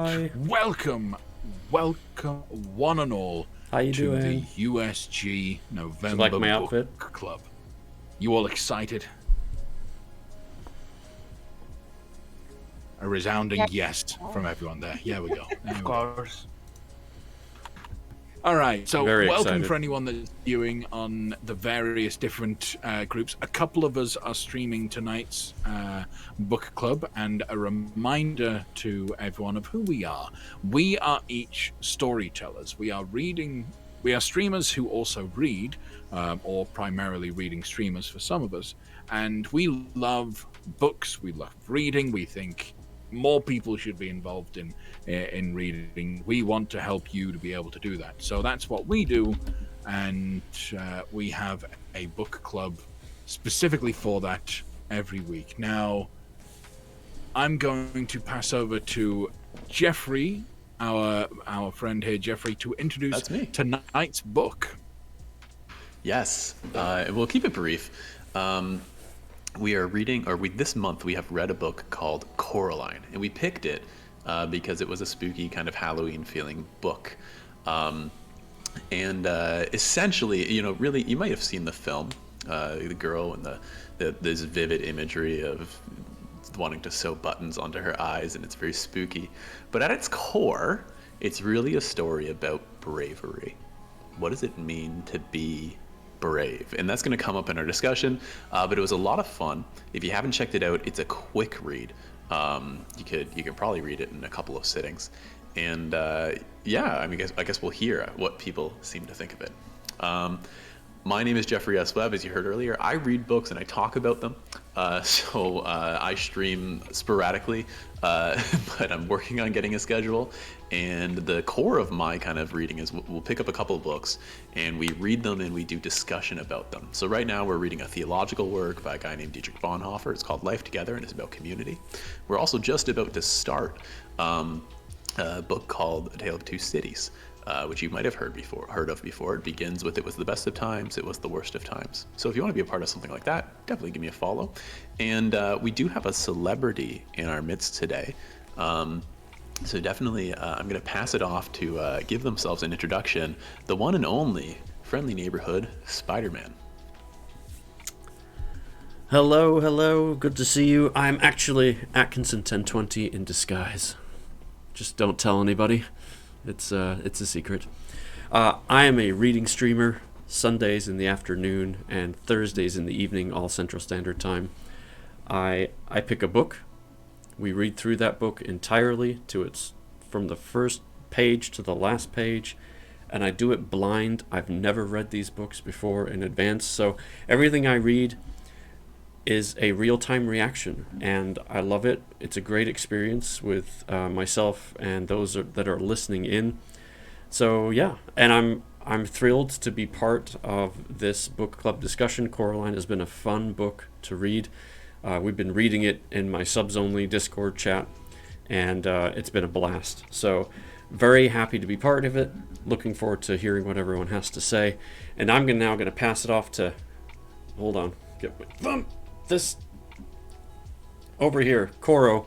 right, welcome one and all How you to doing? the USG November like my Book outfit? Club. You all excited? A resounding yes from everyone there. Yeah, we go. Of course. All right, so Very welcome excited. for anyone that's viewing on the various different groups. A couple of us are streaming tonight's book club, and a reminder to everyone of who we are. We are each storytellers. We are streamers who also read, or primarily reading streamers for some of us, and we love books, we love reading, we think more people should be involved in reading. We want to help you to be able to do that. So that's what we do, and we have a book club specifically for that every week. Now, I'm going to pass over to Jeffrey, our friend here, Jeffrey, to introduce tonight's book. Yes, we'll keep it brief. We are reading, this month we have read a book called Coraline, and we picked it because it was a spooky kind of Halloween feeling book. Essentially, really, you might have seen the film, the girl and this vivid imagery of wanting to sew buttons onto her eyes, and it's very spooky. But at its core, it's really a story about bravery. What does it mean to be brave? And that's going to come up in our discussion, but it was a lot of fun. If you haven't checked it out, it's a quick read. You could probably read it in a couple of sittings, and I guess we'll hear what people seem to think of it. My name is Jeffrey S. Webb, as you heard earlier. I read books and I talk about them, so I stream sporadically, but I'm working on getting a schedule. And the core of my kind of reading is we'll pick up a couple of books and we read them and we do discussion about them. So right now we're reading a theological work by a guy named Dietrich Bonhoeffer. It's called Life Together, and it's about community. We're also just about to start a book called A Tale of Two Cities, which you might have heard of before. It begins with "It was the best of times, it was the worst of times." So if you want to be a part of something like that, definitely give me a follow. And we do have a celebrity in our midst today. So definitely, I'm going to pass it off to give themselves an introduction. The one and only friendly neighborhood Spider-Man. Hello, good to see you. I'm actually Atkinson1020 in disguise. Just don't tell anybody. It's a secret. I am a reading streamer, Sundays in the afternoon and Thursdays in the evening, all Central Standard Time. I pick a book. We read through that book entirely from the first page to the last page, and I do it blind. I've never read these books before in advance, so everything I read is a real-time reaction, and I love it. It's a great experience with myself and those that are listening in. So yeah, and I'm thrilled to be part of this book club discussion. Coraline has been a fun book to read. We've been reading it in my subs-only Discord chat, and it's been a blast. So very happy to be part of it. Looking forward to hearing what everyone has to say. And I'm now going to pass it off to... Hold on. Get my thumb. This... Over here. Koro.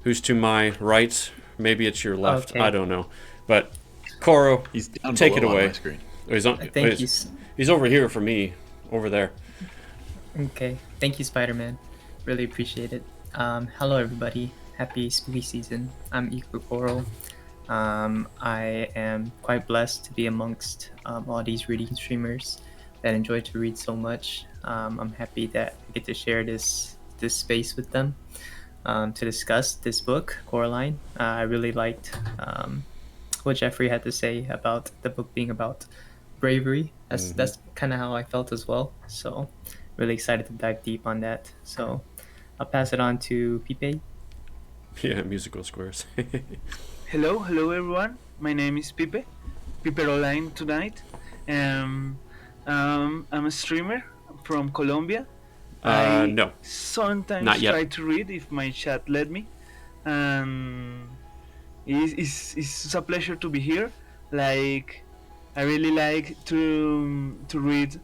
Who's to my right. Maybe it's your left. Okay. I don't know. But Koro, he's down take it away. On my screen. Thank you. He's over here for me. Over there. Okay, thank you, Spider-Man. Really appreciate it. Hello, everybody. Happy spooky season. I'm Koro. I am quite blessed to be amongst all these reading streamers that enjoy to read so much. I'm happy that I get to share this space with them to discuss this book, Coraline. I really liked what Jeffrey had to say about the book being about bravery. That's kind of how I felt as well. So really excited to dive deep on that. So I'll pass it on to Pipe. Yeah, musical squares. Hello everyone. My name is Pipe Coraline tonight. I'm a streamer from Colombia. No. Sometimes Not yet. Try to read if my chat let me. It's a pleasure to be here. Like, I really like to read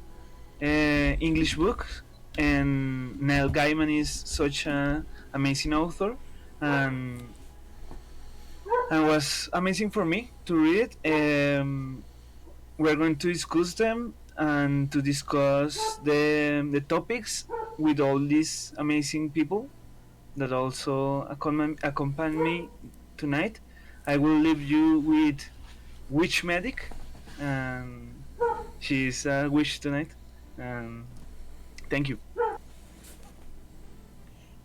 English books, and Neil Gaiman is such an amazing author, and and was amazing for me to read it. We're going to discuss them and to discuss the topics with all these amazing people that also accompany me tonight. I will leave you with Witch Medic, and she's a witch tonight. Thank you.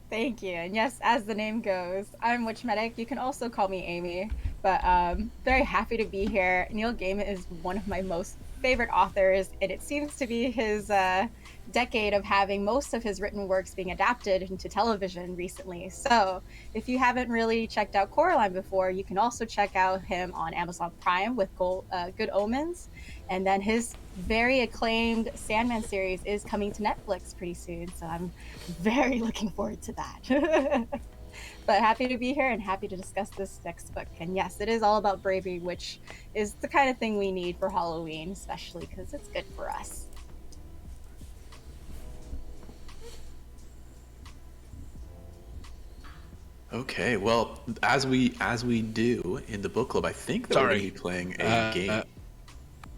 Thank you. And yes, as the name goes, I'm Witch Medic. You can also call me Amy. But very happy to be here. Neil Gaiman is one of my most favorite authors, and it seems to be his decade of having most of his written works being adapted into television recently. So if you haven't really checked out Coraline before, you can also check out him on Amazon Prime with Good Omens. And then his very acclaimed Sandman series is coming to Netflix pretty soon. So I'm very looking forward to that. But happy to be here and happy to discuss this next book. And yes, it is all about bravery, which is the kind of thing we need for Halloween, especially because it's good for us. Okay, well, as we do in the book club, I think that we're going to be playing a game.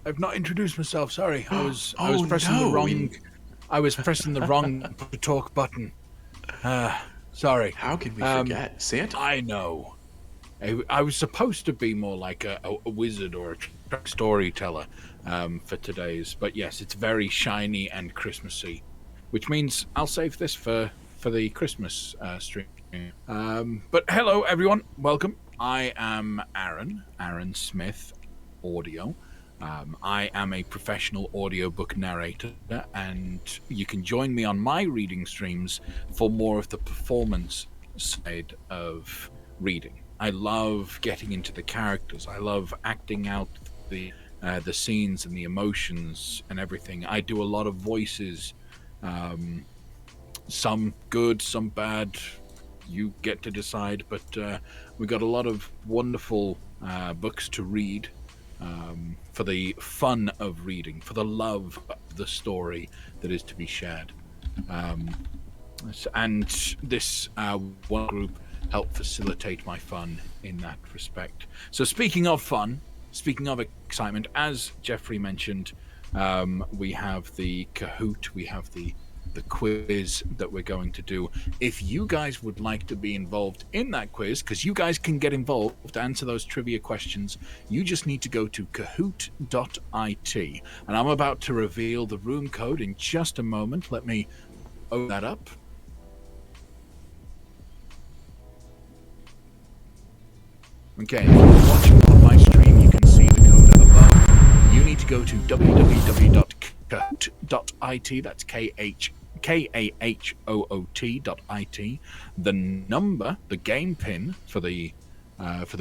I've not introduced myself. Sorry, I was Oh, pressing no, the wrong. I was pressing the wrong talk button. Sorry. How can we forget Santa? I know. I was supposed to be more like a wizard or a storyteller for today's, but yes, it's very shiny and Christmassy, which means I'll save this for the Christmas stream. But hello, everyone. Welcome. I am Aaron Smith, audio. I am a professional audiobook narrator, and you can join me on my reading streams for more of the performance side of reading. I love getting into the characters. I love acting out the scenes and the emotions and everything. I do a lot of voices, some good, some bad. You get to decide, but we got a lot of wonderful books to read. For the fun of reading, for the love of the story that is to be shared. And this one group helped facilitate my fun in that respect. So speaking of fun, speaking of excitement, as Jeffrey mentioned, we have the Kahoot, we have the quiz that we're going to do. If you guys would like to be involved in that quiz, because you guys can get involved to answer those trivia questions, you just need to go to kahoot.it. And I'm about to reveal the room code in just a moment. Let me open that up. Okay, if you're watching on my stream, you can see the code above. You need to go to www.kahoot.it. That's KAHOOT.it. The number, the game pin for the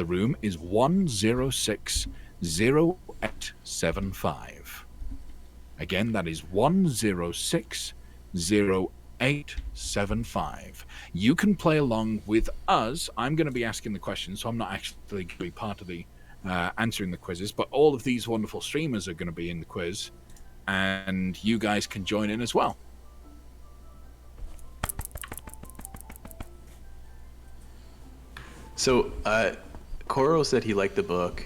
room is 1060875. Again, that is 1060875. You can play along with us. I'm going to be asking the questions, so I'm not actually going to be part of the answering the quizzes, but all of these wonderful streamers are going to be in the quiz, and you guys can join in as well. So, Koro said he liked the book.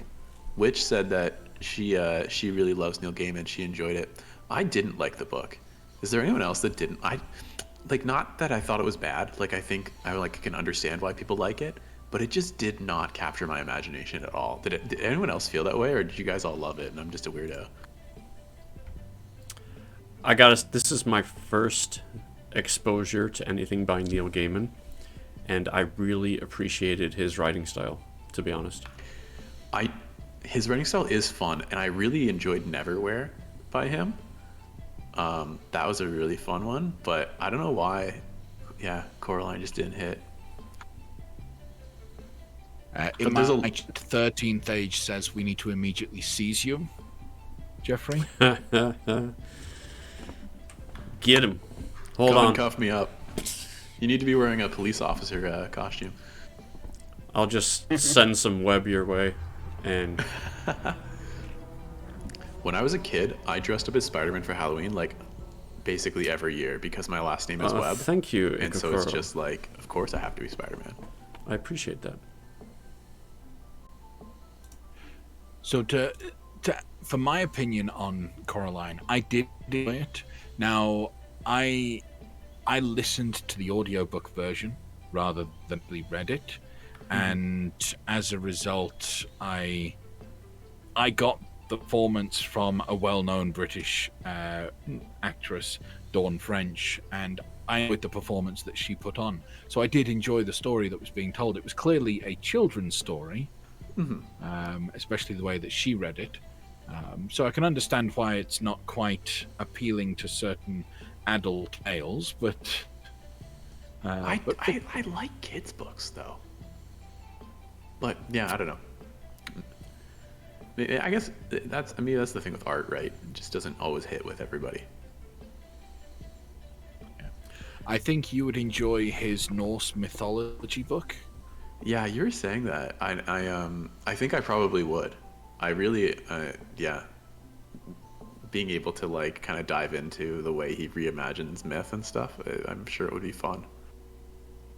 Witch said that she really loves Neil Gaiman. She enjoyed it. I didn't like the book. Is there anyone else that didn't? Not that I thought it was bad. Like, I think I can understand why people like it, but it just did not capture my imagination at all. Did anyone else feel that way, or did you guys all love it and I'm just a weirdo? This is my first exposure to anything by Neil Gaiman, and I really appreciated his writing style, to be honest. His writing style is fun, and I really enjoyed Neverwhere by him. That was a really fun one, but I don't know why. Yeah, Coraline just didn't hit. In my 13th age says we need to immediately seize you, Jeffrey. Get him. Hold Come on. and cuff me up. You need to be wearing a police officer costume. I'll just send some web your way. And when I was a kid, I dressed up as Spider-Man for Halloween, like, basically every year because my last name is Webb. Thank you, and so it's just like, of course I have to be Spider-Man. I appreciate that. So for my opinion on Coraline, I did enjoy it. Now, I listened to the audiobook version rather than read it, and as a result, I got the performance from a well-known British actress, Dawn French, and I enjoyed the performance that she put on. So I did enjoy the story that was being told. It was clearly a children's story, especially the way that she read it. So I can understand why it's not quite appealing to certain adult males, but I like kids' books though. But yeah, I don't know. I guess that's the thing with art, right? It just doesn't always hit with everybody. I think you would enjoy his Norse mythology book. Yeah, you're saying that. I think I probably would. I really, yeah. Being able to like kind of dive into the way he reimagines myth and stuff, I'm sure it would be fun.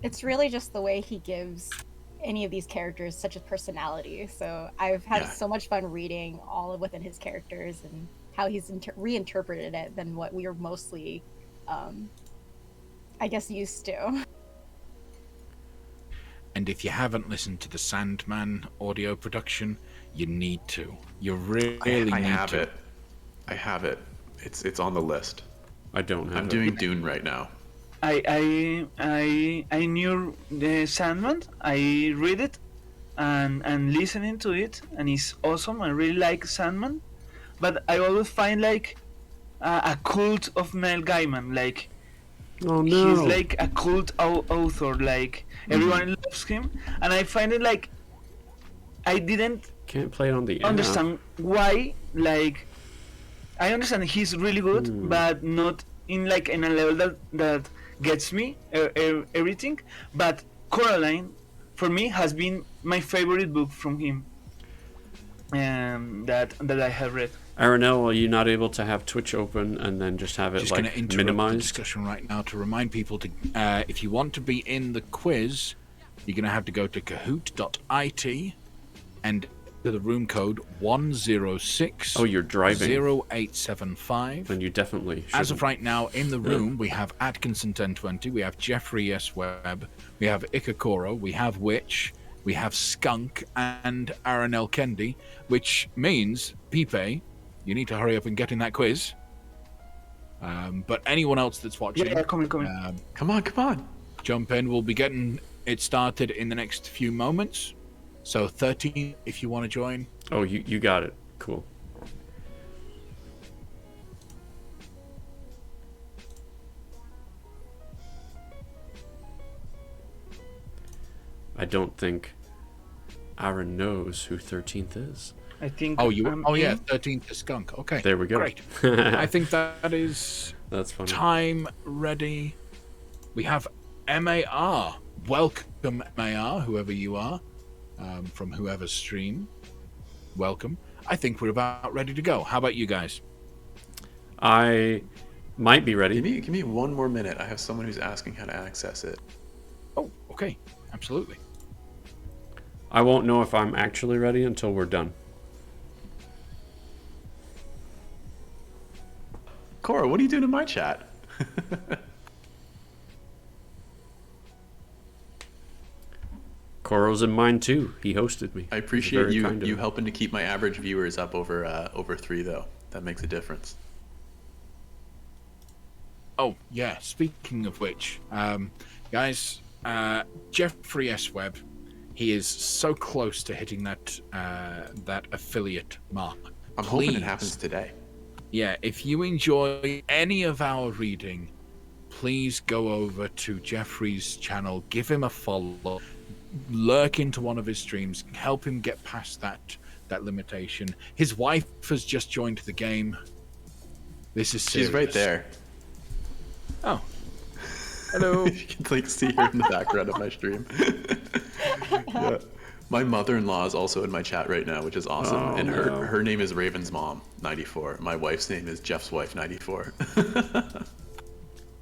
It's really just the way he gives any of these characters such a personality. So I've had so much fun reading all of within his characters and how he's reinterpreted it than what we are mostly, I guess, used to. And if you haven't listened to the Sandman audio production, you need to. You really need to. I have it. It's on the list. I don't have I'm doing Dune right now. I knew the Sandman. I read it and listening to it, and it's awesome. I really like Sandman, but I always find like a cult of Neil Gaiman. Like Oh no. he's like a cult author. Like everyone loves him, and I find it like I didn't Can't play it on the app. understand why. Like I understand he's really good, but not in like in a level that gets me everything. But Coraline, for me, has been my favorite book from him, that I have read. Aranel, are you not able to have Twitch open and then just have it Just going to like interrupt the minimized? discussion right now to remind people to, if you want to be in the quiz, you're going to have to go to kahoot.it and to the room code 106. Oh, you're driving. 0875. Then you definitely should. As of right now, in the room, we have Atkinson 1020, we have Jeffrey S. Webb, we have Ikakoro, we have Witch, we have Skunk, and Aranel Kendi, which means, Pipe, you need to hurry up and get in that quiz. But anyone else that's watching, Yeah, come on. Come on. jump in. We'll be getting it started in the next few moments. So 13, if you want to join. Oh, you got it. Cool. I don't think Aaron knows who 13th is. I think. Oh, I'm yeah, in. 13th is Skunk. Okay. There we go. Great. I think that is That's funny. time ready. We have MAR. Welcome, MAR, whoever you are, from whoever's stream. Welcome. I think we're about ready to go. How about you guys? I might be ready. Give me 1 more minute. I have someone who's asking how to access it. Oh, okay. Absolutely. I won't know if I'm actually ready until we're done. Cora, what are you doing in my chat? Koro's in mine too. He hosted me. I He's appreciate very kind of you him. helping to keep my average viewers up over 3 though. That makes a difference. Oh, yeah. Speaking of which, guys, Jeffrey S. Webb, he is so close to hitting that affiliate mark. I'm hoping Please. it happens today. Yeah, if you enjoy any of our reading, please go over to Jeffrey's channel, give him a follow, lurk into one of his streams, help him get past that limitation. His wife has just joined the game. This is serious. She's right there. Oh. Hello. You can like see her in the background of my stream. Yeah. My mother-in-law is also in my chat right now, which is awesome. Oh, and no. her name is Raven's mom, 94. My wife's name is Jeff's wife, 94.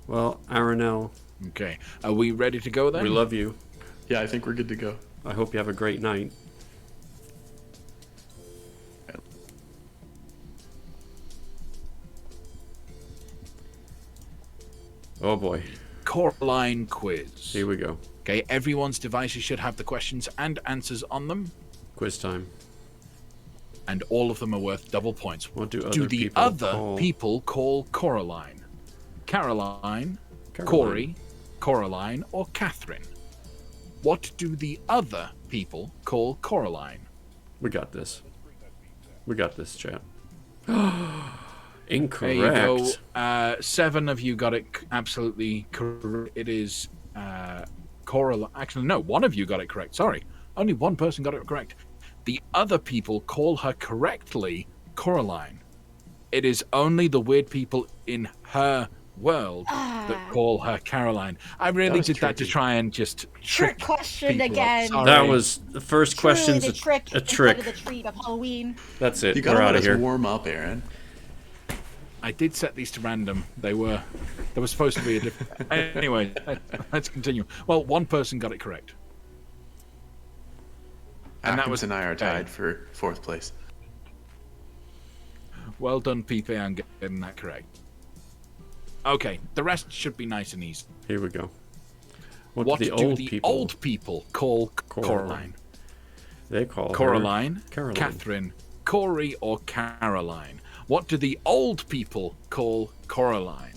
Well, Aranel, Okay. Are we ready to go then? we love you. Yeah, I think we're good to go. I hope you have a great night. Oh boy. Coraline quiz. Here we go. Okay, everyone's devices should have the questions and answers on them, Quiz time. and all of them are worth double points. What do the other people call Coraline? Caroline, Corey, Coraline, or Catherine? What do the other people call Coraline? We got this. We got this, chat. Incorrect. There you go. 7 of you got it absolutely correct. It is Coraline. Actually, no, 1 of you got it correct. Sorry. Only 1 person got it correct. The other people call her correctly Coraline. It is only the weird people in her world that call her Caroline. I really did that to try and just trick question people again. That was the first question's a trick. A trick. Instead of the treat of Halloween. That's it. You We're gotta out let of us here. warm up, Aaron. I did set these to random. There was supposed to be a different... Anyway, let's continue. Well, 1 person got it correct. And that was... and I are tied for 4th place. Well done, Pipe, on getting that correct. Okay, the rest should be nice and easy. Here we go. What do the old people call Coraline? They call Coraline, her Caroline. Catherine, Corey, or Caroline? What do the old people call Coraline?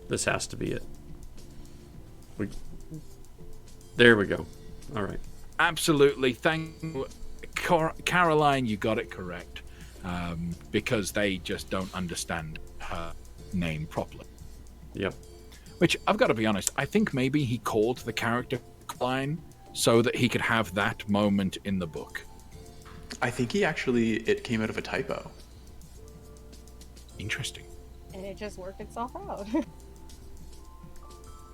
This has to be it. There we go. All right. Absolutely. Thank you. Caroline, you got it correct. Because they just don't understand her name properly. Yep. Which, I've got to be honest, I think maybe he called the character Coraline so that he could have that moment in the book. I think it came out of a typo. Interesting. And it just worked itself out.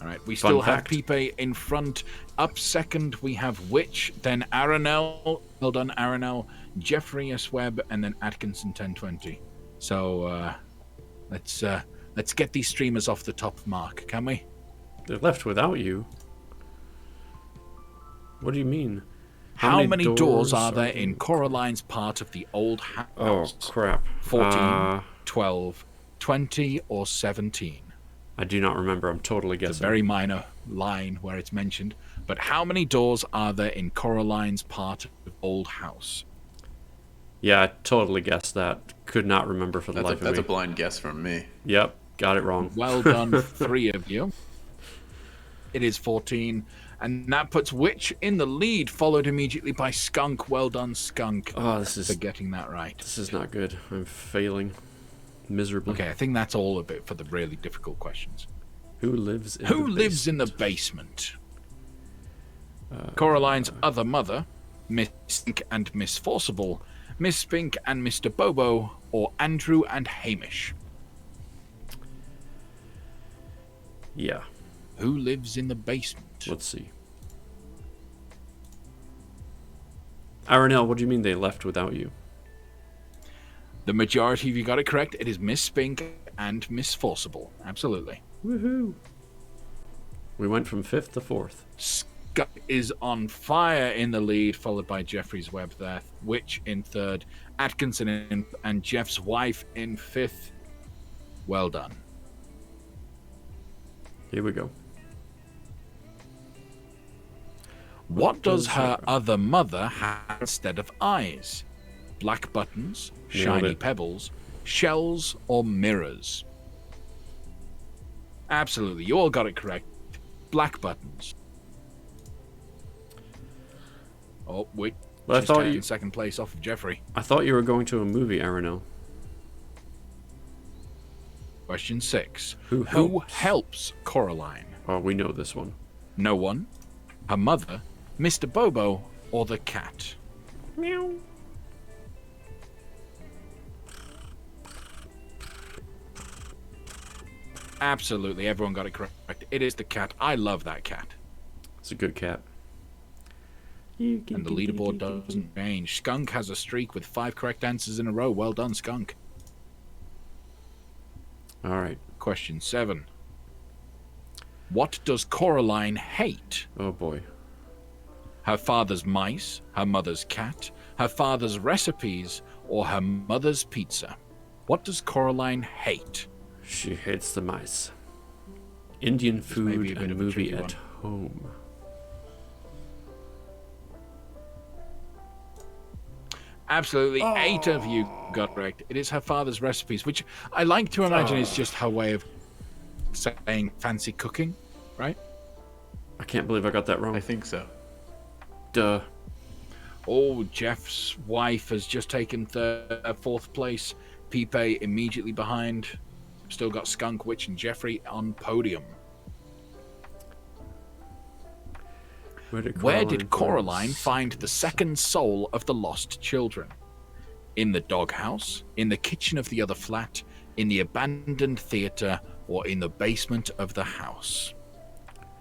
All right, we Fun still have fact. Pipe in front. Up second, we have Witch, then Aranel. Well done, Aranel. Jeffrey S. Webb, and then Atkinson 1020. So let's get these streamers off the top mark, can we? They're left without you. What do you mean? How many doors are there in Coraline's part of the old house? Oh, crap. 14, 12, 20, or 17? I do not remember. I'm totally guessing. It's a very minor line where it's mentioned. But how many doors are there in Coraline's part of the old house? Yeah, I totally guessed that. Could not remember for the life of me. That's a blind guess from me. Yep, got it wrong. Well done, 3 of you. It is 14. And that puts Witch in the lead, followed immediately by Skunk. Well done, Skunk, Oh, for getting that right. This is not good. I'm failing miserably. Okay, I think that's all of it for the really difficult questions. Who lives in Who the lives in the basement? Coraline's other mother, Miss Spink and Miss Forcible, Miss Spink and Mr. Bobo, or Andrew and Hamish? Yeah. Who lives in the basement? Let's see. Aranel, what do you mean they left without you? The majority of you got it correct. It is Miss Spink and Miss Forcible. Absolutely. Woohoo! We went from 5th to 4th. Skunk is on fire in the lead, followed by Jeffrey's Webb there. Witch in 3rd, Atkinson and Jeff's wife in 5th. Well done. Here we go. What does her other mother have instead of eyes? Black buttons, shiny pebbles, shells, or mirrors? Absolutely, you all got it correct. Black buttons. Oh, wait. But I She's thought taking you- 2nd place off of Jeffrey. I thought you were going to a movie, Aranel. Question 6. Who Who helps? helps Coraline? Oh, we know this one. No one, her mother, Mr. Bobo, or the cat? Meow. Absolutely, everyone got it correct. It is the cat. I love that cat. It's a good cat. And the leaderboard doesn't change. Skunk has a streak with 5 correct answers in a row. Well done, Skunk. All right. Question 7. What does Coraline hate? Oh boy. Her father's mice, her mother's cat, her father's recipes, or her mother's pizza? What does Coraline hate? She hates the mice. Indian may be food a bit and of a movie tricky at home. Absolutely, 8 of you got correct. It is her father's recipes, which I like to imagine is just her way of saying fancy cooking, right? I can't believe I got that wrong. I think so. Duh. Oh, Jeff's wife has just taken fourth place. Pipe immediately behind. Still got Skunk, Witch, and Jeffrey on podium. Where did Coraline find the second soul of the lost children? In the doghouse, in the kitchen of the other flat, in the abandoned theatre, or in the basement of the house?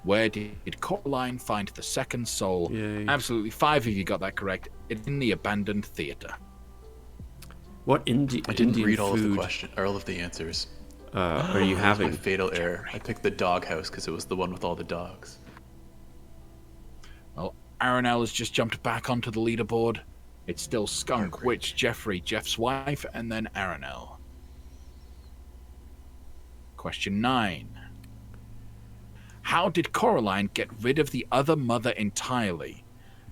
Where did Coraline find the second soul? Yay. Absolutely, 5 of you got that correct. In the abandoned theatre. What I didn't Indian read all of the food question or all of the answers. are you That was my having? fatal error. I picked the doghouse because it was the one with all the dogs. Well, Aranel has just jumped back onto the leaderboard. It's still Skunk, Heartbreak. Witch, Jeffrey, Jeff's wife, and then Aranel. Question 9. How did Coraline get rid of the other mother entirely?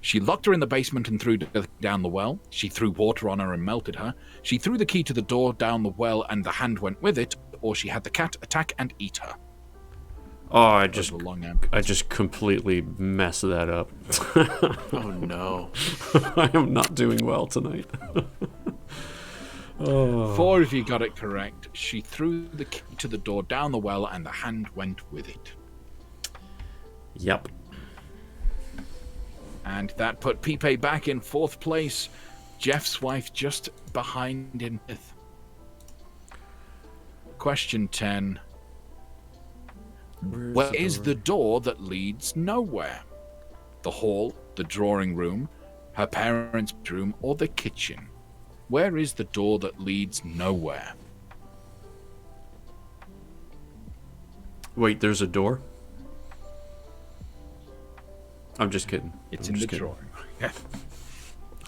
She locked her in the basement and threw down the well. She threw water on her and melted her. She threw the key to the door down the well and the hand went with it. Or she had the cat attack and eat her. Oh, I Those just were long answers. I just completely messed that up. Oh no. I am not doing well tonight. Oh. 4 of you got it correct. She threw the key to the door down the well and the hand went with it. Yep. And that put Pipe back in 4th place. Jeff's wife just behind in 5th. Question 10. Where is the door that leads nowhere? The hall, the drawing room, her parents' bedroom, or the kitchen? Where is the door that leads nowhere? Wait, there's a door? I'm just kidding. It's I'm in the just kidding. drawing room. Yeah.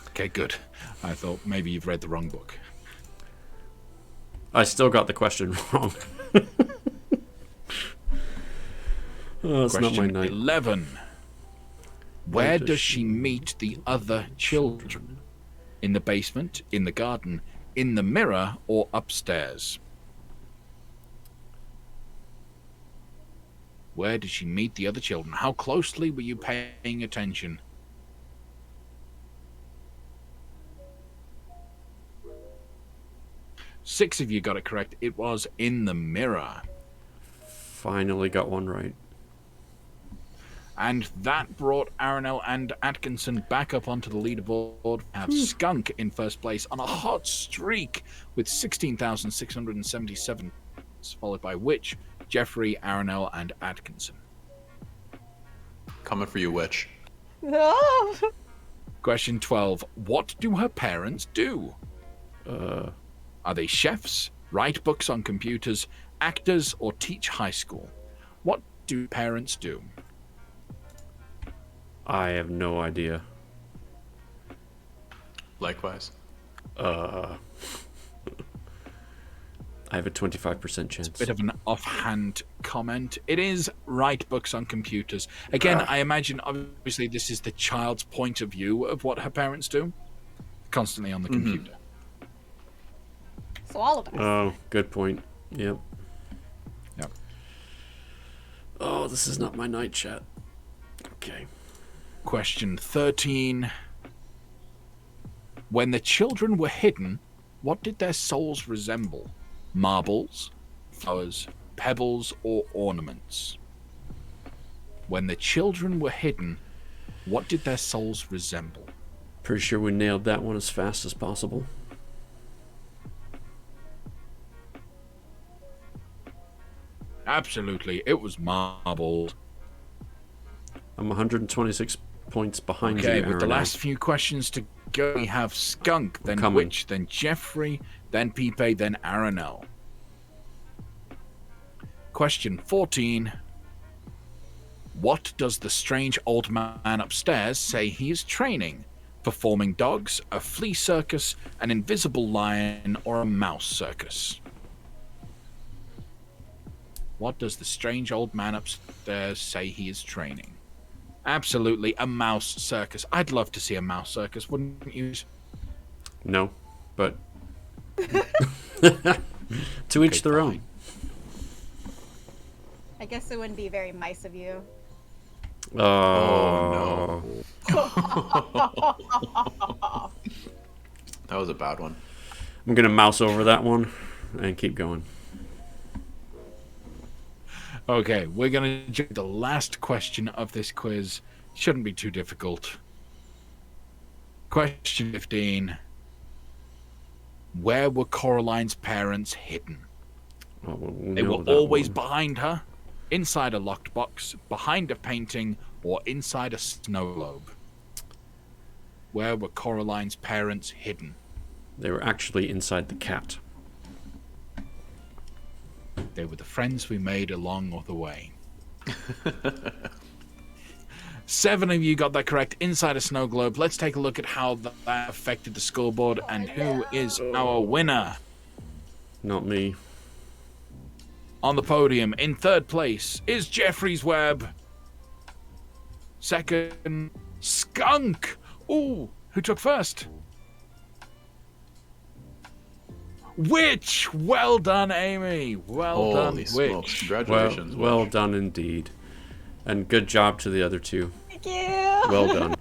Okay, good. I thought maybe you've read the wrong book. I still got the question wrong. Oh, it's not my Question night. 11. Where does she meet the other children? In the basement, in the garden, in the mirror, or upstairs? Where did she meet the other children? How closely were you paying attention? Six of you got it correct. It was in the mirror. Finally got one right. And that brought Aranel and Atkinson back up onto the leaderboard. We have Skunk in first place on a hot streak with 16,677, followed by Witch, Jeffrey, Aranel, and Atkinson. Coming for you, witch. No. Question 12. What do her parents do? Are they chefs, write books on computers, actors, or teach high school? What do parents do? I have no idea. Likewise. I have a 25% chance. Bit of an offhand comment. It is write books on computers. Again, I imagine, obviously, this is the child's point of view of what her parents do. Constantly on the computer. So all of us. Oh, good point. Yep. Yep. Oh, this is not my night, chat. Okay. Question 13. When the children were hidden, what did their souls resemble? Marbles, flowers, pebbles, or ornaments? When the children were hidden, what did their souls resemble? Pretty sure we nailed that one as fast as possible. Absolutely, it was marbles. I'm 126 points behind you, Okay, with the Aaron. last few questions to go, we have Skunk, then Coming. Witch, then Jeffrey, then Pipe, then Aranel. Question 14. What does the strange old man upstairs say he is training? Performing dogs, a flea circus, an invisible lion, or a mouse circus? What does the strange old man upstairs say he is training? Absolutely, a mouse circus. I'd love to see a mouse circus, wouldn't you? No, but to each their own. I guess it wouldn't be very nice of you. Oh, no. That was a bad one. I'm gonna mouse over that one and keep going. Okay, we're going to do the last question of this quiz. Shouldn't be too difficult. Question 15. Where were Coraline's parents hidden? Oh, we'll They know were that always one. behind her, inside a locked box, behind a painting, or inside a snow globe. Where were Coraline's parents hidden? They were actually inside the cat. They were the friends we made along the way. 7 of you got that correct. Inside a snow globe. Let's take a look at how that affected the scoreboard and who is our winner. Not me. On the podium, in 3rd place, is Jeffrey's Web. 2nd, Skunk. Ooh, who took 1st? Witch! Well done, Amy. Well done, Holy smokes. Witch. Congratulations. Well Witch. done indeed. And good job to the other two. Thank you. Well done.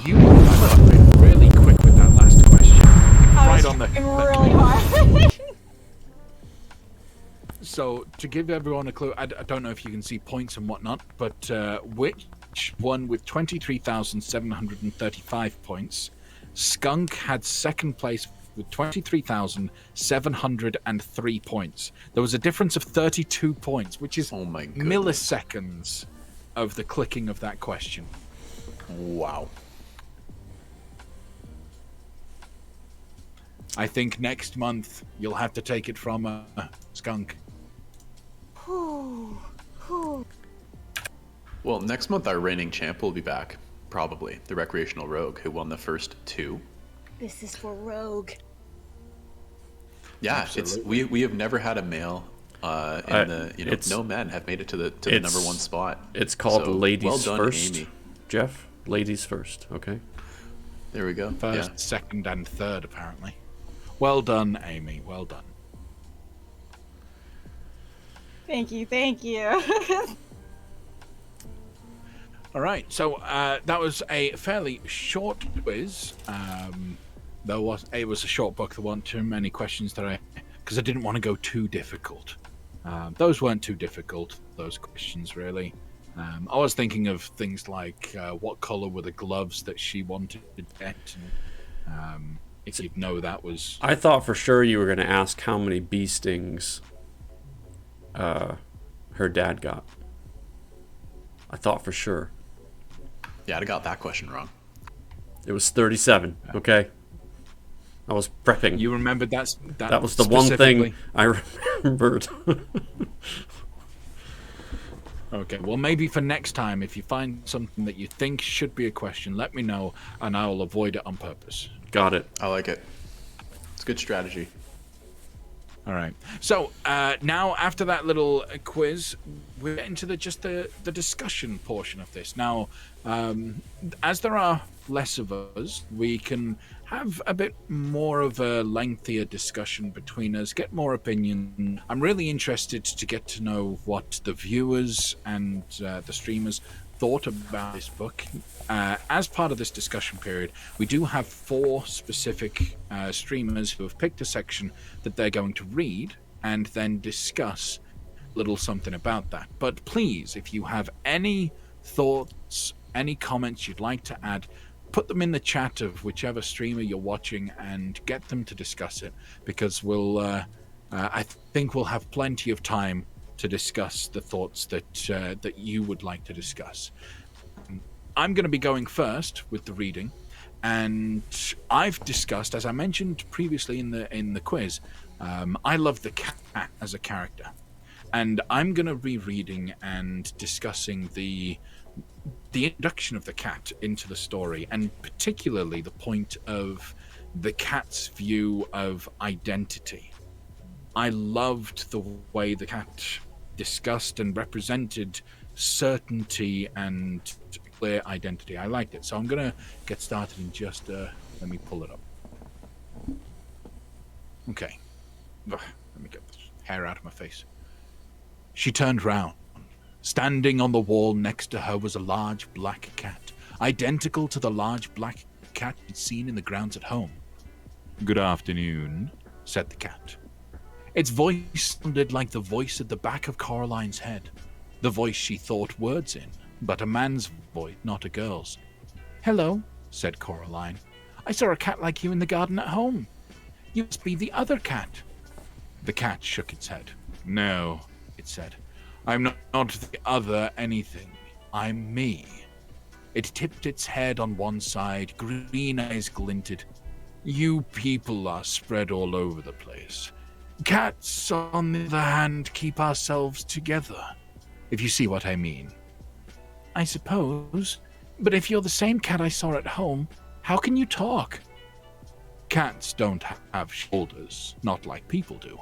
You have been really quick with that last question. I Right was on the. trying really hard. So, to give everyone a clue, I don't know if you can see points and whatnot, but Witch won with 23,735 points. Skunk had 2nd place with 23,703 points. There was a difference of 32 points, which is Oh my goodness. milliseconds of the clicking of that question. Wow. I think next month you'll have to take it from Skunk. Well, next month our reigning champ will be back. Probably. The recreational rogue who won the first 2. This is for Rogue. Yeah, Absolutely. we have never had a male in the no men have made it to the number 1 spot. It's called So, Ladies well done, First. Amy. Jeff, ladies first, okay? There we go. First, Yeah. 2nd, and 3rd, apparently. Well done, Amy. Well done. Thank you, thank you. All right, so that was a fairly short quiz. It was a short book. There weren't too many questions because I didn't want to go too difficult. Those weren't too difficult. Those questions really. I was thinking of things like what color were the gloves that she wanted to get. And, if you'd know that was. I thought for sure you were going to ask how many bee stings her dad got. I thought for sure. Yeah, I got that question wrong. It was 37, okay? I was prepping. You remembered that was the one specifically? thing I remembered. Okay, well, maybe for next time, if you find something that you think should be a question, let me know, and I will avoid it on purpose. Got it. I like it. It's good strategy. All right. So now, after that little quiz, we get into the discussion portion of this. Now, as there are less of us, we can have a bit more of a lengthier discussion between us, get more opinion. I'm really interested to get to know what the viewers and the streamers thought about this book. As part of this discussion period, we do have 4 specific streamers who have picked a section that they're going to read and then discuss a little something about that. But please, if you have any thoughts, any comments you'd like to add, put them in the chat of whichever streamer you're watching and get them to discuss it, because I think we'll have plenty of time to discuss the thoughts that you would like to discuss. I'm going to be going first with the reading, and I've discussed, as I mentioned previously in the quiz, I love the cat as a character, and I'm going to be reading and discussing the introduction of the cat into the story, and particularly the point of the cat's view of identity. I loved the way the cat discussed and represented certainty and clear identity. I liked it. So I'm going to get started in just, let me pull it up. Okay. Ugh, let me get this hair out of my face. She turned round. Standing on the wall next to her was a large black cat, identical to the large black cat she'd seen in the grounds at home. "Good afternoon," said the cat. Its voice sounded like the voice at the back of Coraline's head, the voice she thought words in, but a man's voice, not a girl's. "Hello," said Coraline. "I saw a cat like you in the garden at home. You must be the other cat." The cat shook its head. "No," it said. "I'm not the other anything. I'm me." It tipped its head on one side, green eyes glinted. "You people are spread all over the place. Cats, on the other hand, keep ourselves together, if you see what I mean." "I suppose. But if you're the same cat I saw at home, how can you talk?" "Cats don't have shoulders, not like people do."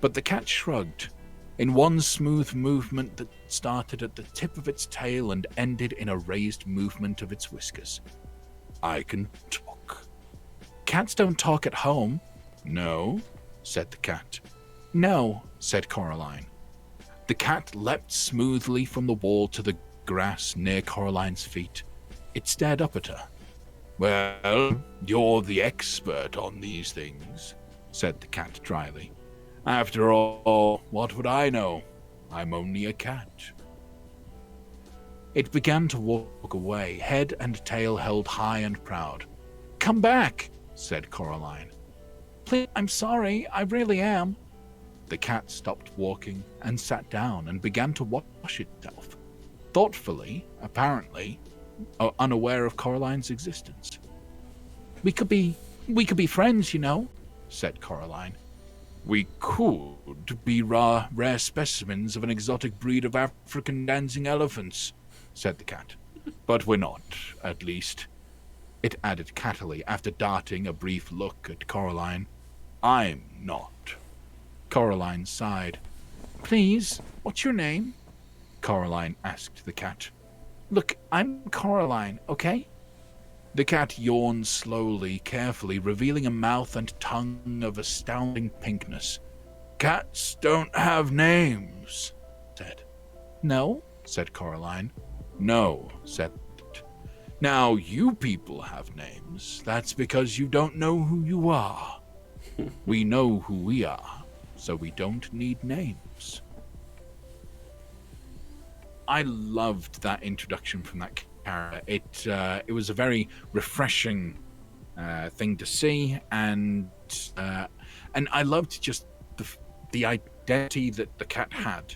But the cat shrugged, in one smooth movement that started at the tip of its tail and ended in a raised movement of its whiskers. "I can talk." "Cats don't talk at home." "No," said the cat. "No," said Coraline. The cat leapt smoothly from the wall to the grass near Coraline's feet. It stared up at her. "Well, you're the expert on these things," said the cat dryly. "After all, what would I know? I'm only a cat." It began to walk away, head and tail held high and proud. "Come back," said Coraline. "Please, I'm sorry, I really am." The cat stopped walking and sat down and began to wash itself, thoughtfully, apparently, unaware of Coraline's existence. We could be friends, you know," said Coraline. "We could be rare specimens of an exotic breed of African dancing elephants," said the cat. "But we're not, at least," it added cattily after darting a brief look at Coraline. "I'm not." Coraline sighed. "Please, what's your name?" Coraline asked the cat. "Look, I'm Coraline, okay?" The cat yawned slowly, carefully, revealing a mouth and tongue of astounding pinkness. "Cats don't have names," said. "No," said Coraline. "No," said it. "Now you people have names. That's because you don't know who you are. We know who we are, so we don't need names." I loved that introduction from that character. It was a very refreshing thing to see, and I loved just the identity that the cat had.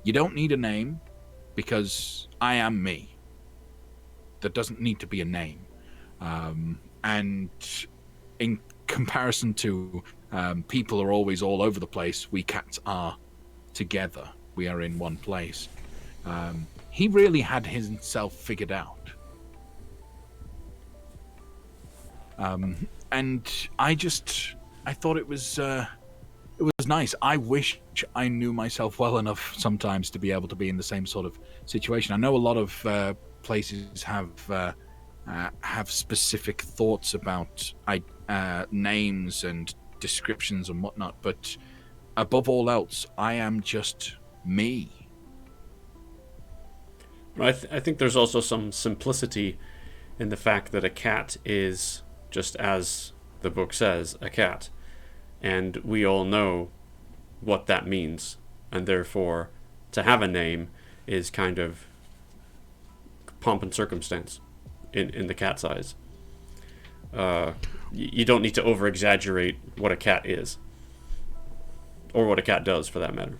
You don't need a name because I am me. There doesn't need to be a name, and in comparison to people are always all over the place, we cats are together. We are in one place. He really had himself figured out. And I thought it was nice. I wish I knew myself well enough sometimes to be able to be in the same sort of situation. I know a lot of places have specific thoughts about names and descriptions and whatnot, but above all else, I am just me. I think there's also some simplicity in the fact that a cat is, just as the book says, a cat. And we all know what that means. And therefore, to have a name is kind of pomp and circumstance in the cat's eyes. You don't need to over-exaggerate what a cat is. Or what a cat does, for that matter.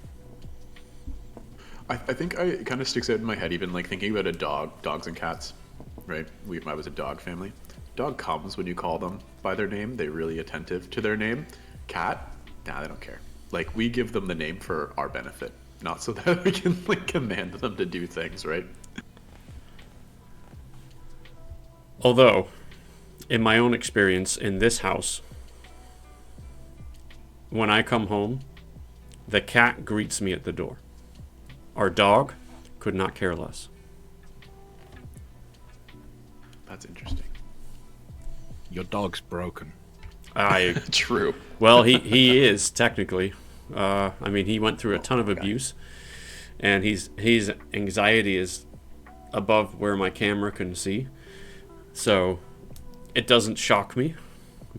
I think it kind of sticks out in my head, even like thinking about a dog, dogs and cats, right? I was a dog family. Dog comes when you call them by their name. They're really attentive to their name. Cat, nah, they don't care. Like, we give them the name for our benefit, not so that we can like command them to do things, right? Although, in my own experience in this house, when I come home The cat greets me at the door. Our dog could not care less. That's interesting. Your dog's broken. True. Well, he is technically. I mean, he went through a ton of abuse, and his anxiety is above where my camera can see. So it doesn't shock me,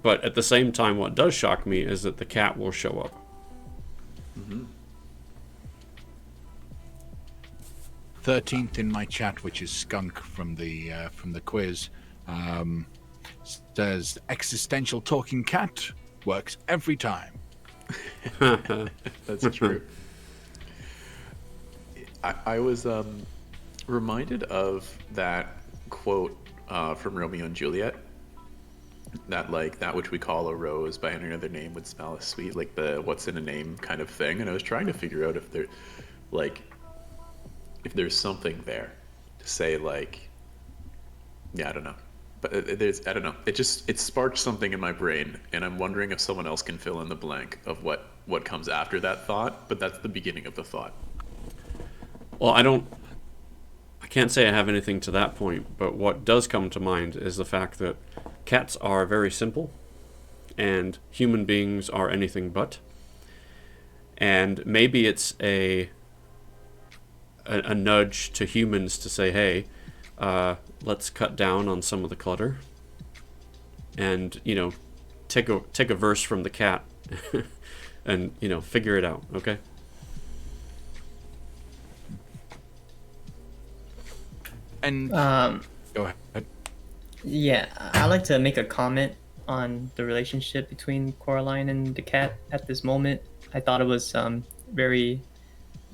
but at the same time, what does shock me is that the cat will show up. 13th in my chat, which is Skunk from the quiz, says existential talking cat works every time. That's true. I was reminded of that quote from Romeo and Juliet, that like that which we call a rose by any other name would smell as sweet, like the what's in a name kind of thing. And I was trying to figure out if there, like, if there's something there to say, like, yeah, I don't know. But there's, I don't know. It sparked something in my brain, and I'm wondering if someone else can fill in the blank of what comes after that thought. But that's the beginning of the thought. Well, I can't say I have anything to that point, but what does come to mind is the fact that cats are very simple, and human beings are anything but. And maybe it's a nudge to humans to say, hey, let's cut down on some of the clutter, and take a verse from the cat, and figure it out. Okay. And go ahead. Yeah, I'd like to make a comment on the relationship between Coraline and the cat at this moment. I thought it was very,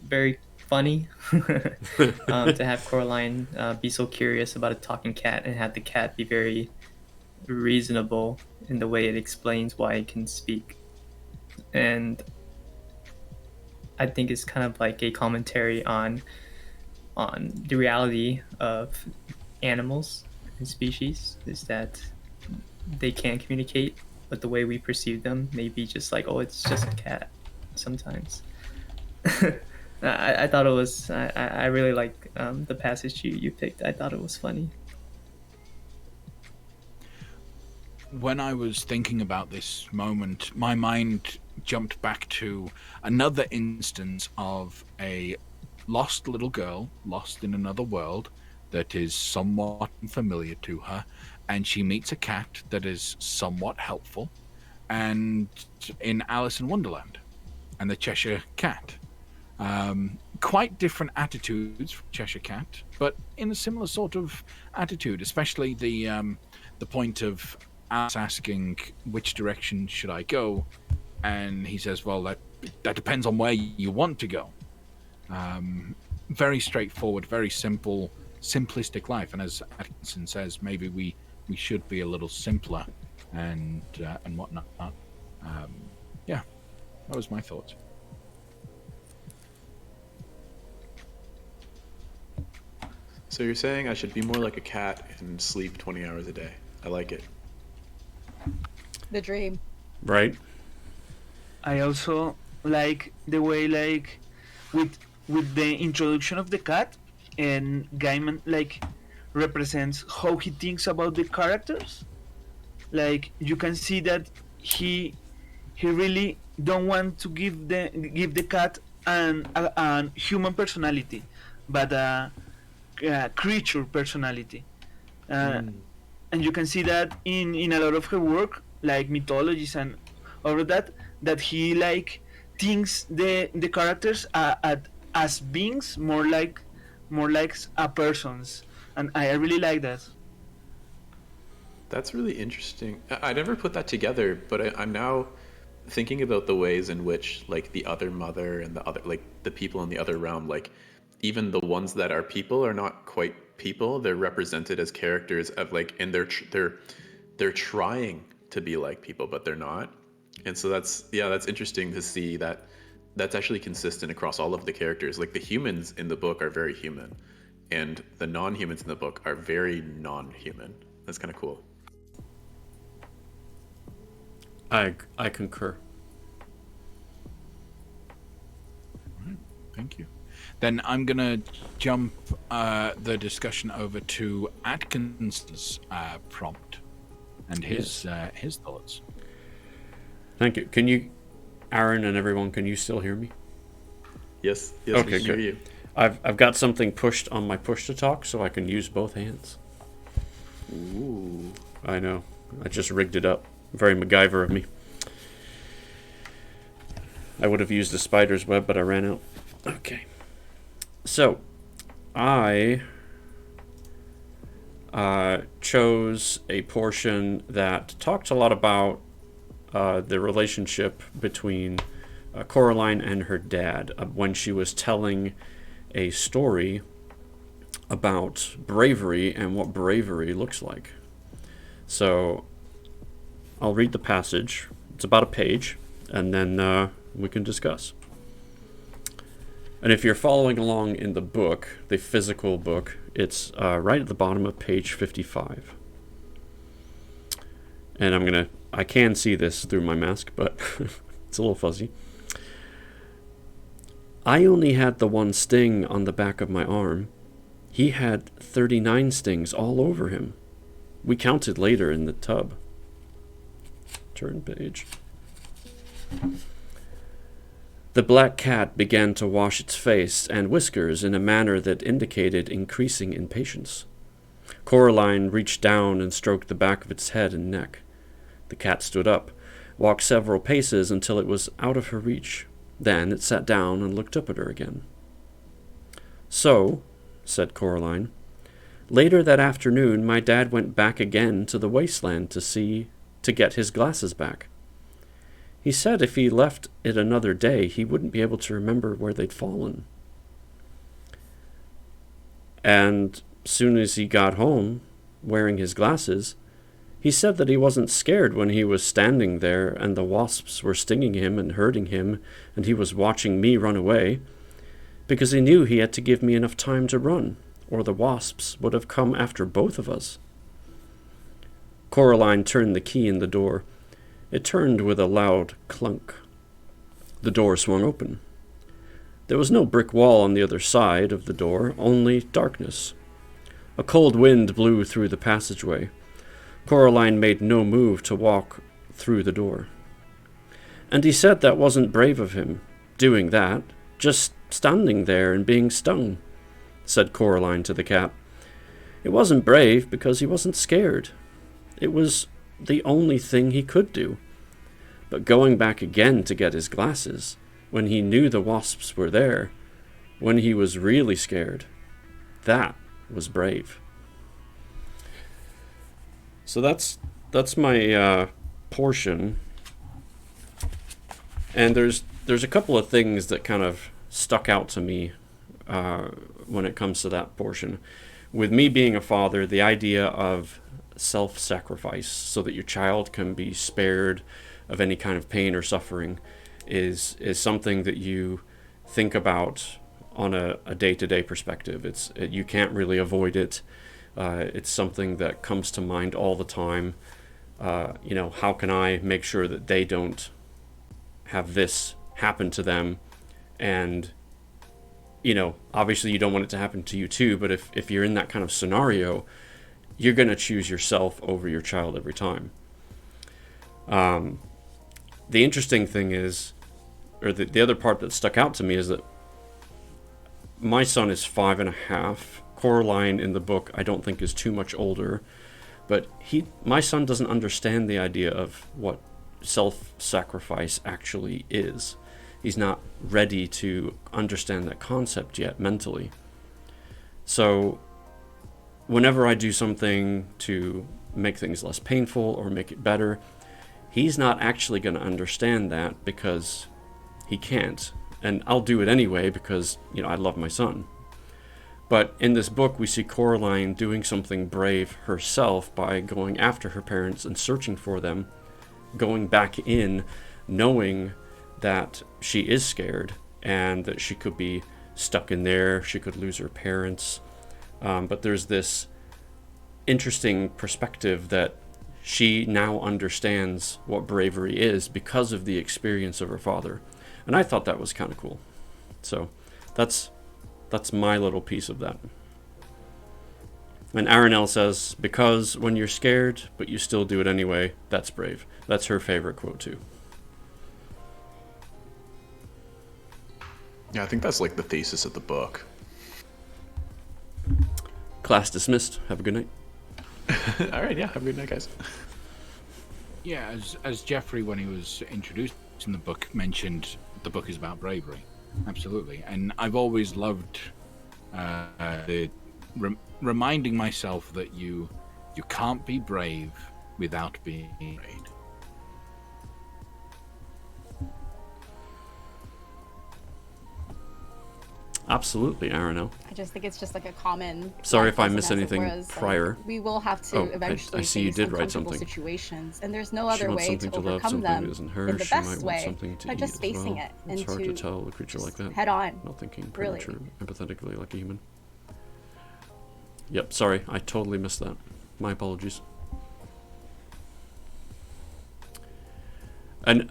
very funny to have Coraline be so curious about a talking cat and have the cat be very reasonable in the way it explains why it can speak. And I think it's kind of like a commentary on the reality of animals and species, is that they can communicate, but the way we perceive them may be just like, oh, it's just a cat sometimes. I thought it was, I really like the passage you picked. I thought it was funny. When I was thinking about this moment, my mind jumped back to another instance of a lost little girl, lost in another world that is somewhat familiar to her, and she meets a cat that is somewhat helpful, and in Alice in Wonderland and the Cheshire Cat. Quite different attitudes from Cheshire Cat, but in a similar sort of attitude, especially the point of Alice asking which direction should I go, and he says, well, that depends on where you want to go. Very straightforward, very simple, simplistic life, and as Atkinson says, maybe we should be a little simpler and whatnot. Yeah, that was my thoughts. So you're saying I should be more like a cat and sleep 20 hours a day. I like it. The dream. Right. I also like the way, like, with the introduction of the cat, and Gaiman like represents how he thinks about the characters. Like, you can see that he really don't want to give the cat an human personality, but a creature personality. And you can see that in a lot of her work, like mythologies and all of that he like thinks the characters as beings more like a persons, and I really like that. That's really interesting. I never put that together, but I'm now thinking about the ways in which, like, the other mother and the other, like, the people in the other realm, like, even the ones that are people are not quite people. They're represented as characters of, like, and they're trying to be like people, but they're not. And so that's interesting to see that that's actually consistent across all of the characters. Like, the humans in the book are very human, and the non-humans in the book are very non-human. That's kind of cool. I concur. Thank you. Then I'm going to jump the discussion over to Atkinson's prompt and his thoughts. Thank you. Can you, Aaron and everyone, can you still hear me? Yes, Okay, we can hear good. you. I've got something pushed on my push to talk so I can use both hands. Ooh. I know. I just rigged it up. Very MacGyver of me. I would have used the spider's web, but I ran out. Okay. So, I chose a portion that talked a lot about the relationship between Coraline and her dad when she was telling a story about bravery and what bravery looks like. So I'll read the passage. It's about a page, and then we can discuss. And if you're following along in the book, the physical book, it's right at the bottom of page 55. And I can see this through my mask, but it's a little fuzzy. I only had the one sting on the back of my arm. He had 39 stings all over him. We counted later in the tub. Turn page. The black cat began to wash its face and whiskers in a manner that indicated increasing impatience. Coraline reached down and stroked the back of its head and neck. The cat stood up, walked several paces until it was out of her reach. Then it sat down and looked up at her again. "So," said Coraline, "later that afternoon my dad went back again to the wasteland to get his glasses back. He said if he left it another day, he wouldn't be able to remember where they'd fallen. And soon as he got home, wearing his glasses, he said that he wasn't scared when he was standing there and the wasps were stinging him and hurting him and he was watching me run away, because he knew he had to give me enough time to run, or the wasps would have come after both of us." Coraline turned the key in the door. It turned with a loud clunk. The door swung open. There was no brick wall on the other side of the door, only darkness. A cold wind blew through the passageway. Coraline made no move to walk through the door. "And he said that wasn't brave of him, doing that, just standing there and being stung," said Coraline to the cat. "It wasn't brave because he wasn't scared. It was the only thing he could do. But going back again to get his glasses, when he knew the wasps were there, when he was really scared, that was brave." So that's my portion, and there's a couple of things that kind of stuck out to me when it comes to that portion. With me being a father, the idea of self-sacrifice so that your child can be spared of any kind of pain or suffering is something that you think about on a day-to-day perspective. You can't really avoid it. It's something that comes to mind all the time. How can I make sure that they don't have this happen to them? And, obviously you don't want it to happen to you too, but if you're in that kind of scenario, you're going to choose yourself over your child every time. The interesting thing is, or the other part that stuck out to me is that my son is 5.5. Coraline in the book I don't think is too much older, but my son doesn't understand the idea of what self-sacrifice actually is. He's not ready to understand that concept yet mentally. So whenever I do something to make things less painful or make it better, he's not actually going to understand that because he can't. And I'll do it anyway because, I love my son. But in this book, we see Coraline doing something brave herself by going after her parents and searching for them, going back in, knowing that she is scared and that she could be stuck in there, she could lose her parents. But there's this interesting perspective that she now understands what bravery is because of the experience of her father. And I thought that was kind of cool. So That's my little piece of that. And Aranel says, because when you're scared, but you still do it anyway, that's brave. That's her favorite quote too. Yeah, I think that's like the thesis of the book. Class dismissed. Have a good night. All right, yeah, have a good night, guys. Yeah, as Jeffrey, when he was introduced in the book, mentioned, the book is about bravery. Absolutely. And I've always loved reminding myself that you can't be brave without being afraid. Absolutely, Aranel. I just think it's just like a common. Sorry if I life miss lesson, anything whereas, prior. We will have to eventually I see you face did write uncomfortable something. situations, and there's no She other wants way something to to love, overcome something them that isn't in her. the She might best want way something to by eat just as facing well. it It's and hard to tell a creature like that. head on. Not thinking Really. premature, empathetically like a human. Yep, sorry, I totally missed that. My apologies. And,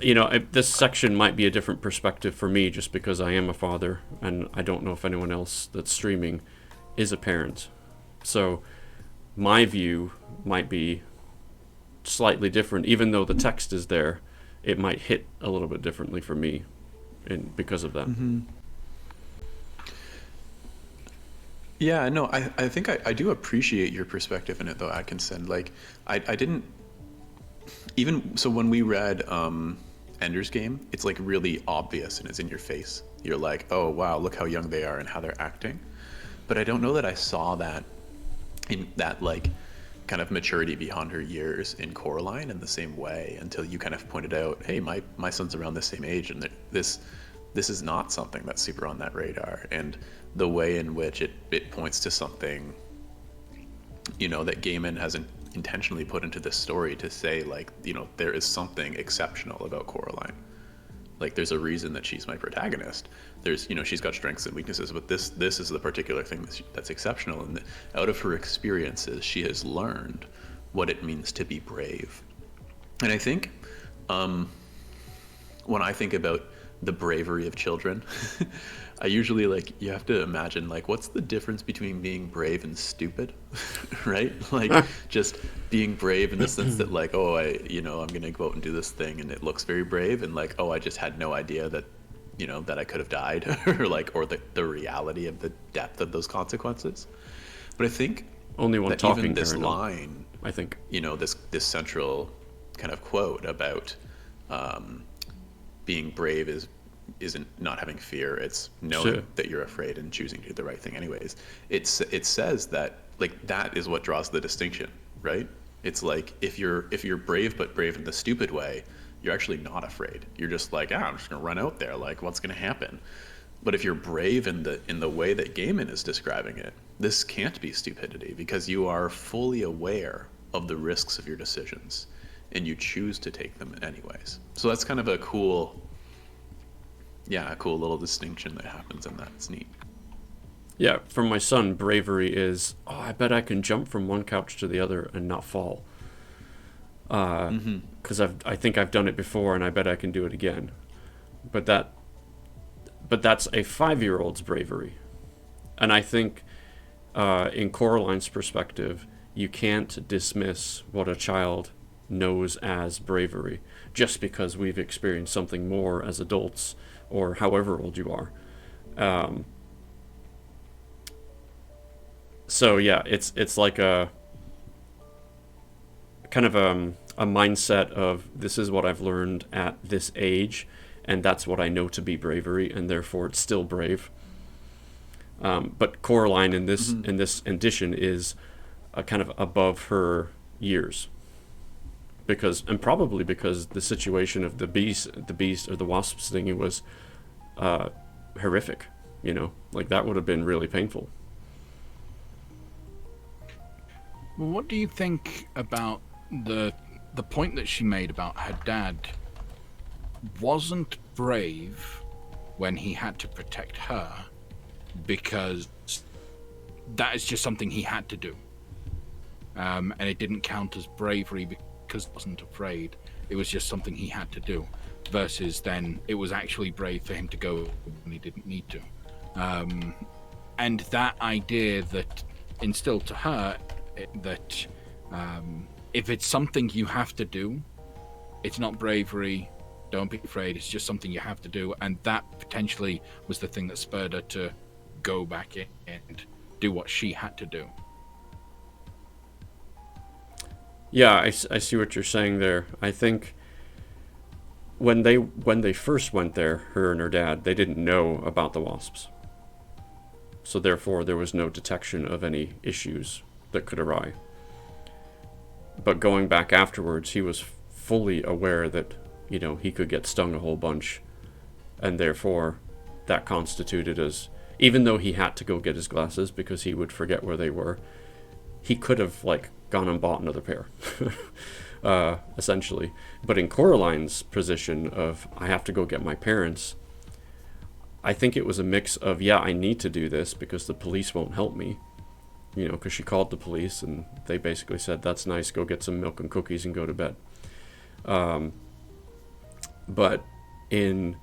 you know, this section might be a different perspective for me just because I am a father, and I don't know if anyone else that's streaming is a parent. So, my view might be slightly different. Even though the text is there, it might hit a little bit differently for me because of that. Mm-hmm. Yeah, no, I think I do appreciate your perspective in it, though, Atkinson. Like, I didn't... Even... So when we read Ender's Game, it's, like, really obvious and it's in your face. You're like, oh, wow, look how young they are and how they're acting. But I don't know that I saw that in that, like, kind of maturity beyond her years in Coraline in the same way until you kind of pointed out, hey, my son's around the same age, and this is not something that's super on that radar. And the way in which it points to something, you know, that Gaiman hasn't intentionally put into this story to say, like, you know, there is something exceptional about Coraline. Like, there's a reason that she's my protagonist. There's, you know, she's got strengths and weaknesses, but this is the particular thing that's exceptional. And out of her experiences, she has learned what it means to be brave. And I think when I think about the bravery of children, I usually, like, you have to imagine, like, what's the difference between being brave and stupid, right? Like, just being brave in the sense that, like, oh, I'm going to go out and do this thing and it looks very brave, and, like, oh, I just had no idea that, you know, that I could have died, or, like, or the reality of the depth of those consequences. But I think only one that talking even this there, line, I think, you know, this central kind of quote about being brave isn't not having fear, it's knowing that you're afraid and choosing to do the right thing anyways. It says that, like, that is what draws the distinction, right? It's like, if you're brave but brave in the stupid way, you're actually not afraid. You're just like, I'm just gonna run out there, like, what's gonna happen? But if you're brave in the way that Gaiman is describing it, this can't be stupidity, because you are fully aware of the risks of your decisions and you choose to take them anyways. So that's kind of a cool little distinction that happens in that. It's neat. Yeah, for my son, bravery is, oh, I bet I can jump from one couch to the other and not fall. Because I think I've done it before, and I bet I can do it again. But that's a 5-year-old's bravery. And I think in Coraline's perspective, you can't dismiss what a child knows as bravery just because we've experienced something more as adults, or however old you are. So yeah, it's like a kind of a mindset of, this is what I've learned at this age, and that's what I know to be bravery, and therefore it's still brave. But Coraline in this edition is kind of above her years, probably because the situation of the beast or the wasp stinging was horrific. You know, like, that would have been really painful. Well, what do you think about the point that she made about her dad wasn't brave when he had to protect her, because that is just something he had to do, and it didn't count as bravery because he wasn't afraid. It was just something he had to do, versus then it was actually brave for him to go when he didn't need to. And that idea that instilled to her that if it's something you have to do, it's not bravery, don't be afraid, it's just something you have to do. And that potentially was the thing that spurred her to go back in and do what she had to do. Yeah, I see what you're saying there. I think when they first went there, her and her dad, they didn't know about the wasps. So therefore, there was no detection of any issues that could arise. But going back afterwards, he was fully aware that, you know, he could get stung a whole bunch, and therefore that constituted as, even though he had to go get his glasses because he would forget where they were, he could have like gone and bought another pair, essentially. But in Coraline's position of, I have to go get my parents, I think it was a mix of, yeah, I need to do this because the police won't help me, you know, because she called the police and they basically said, that's nice, go get some milk and cookies and go to bed. But in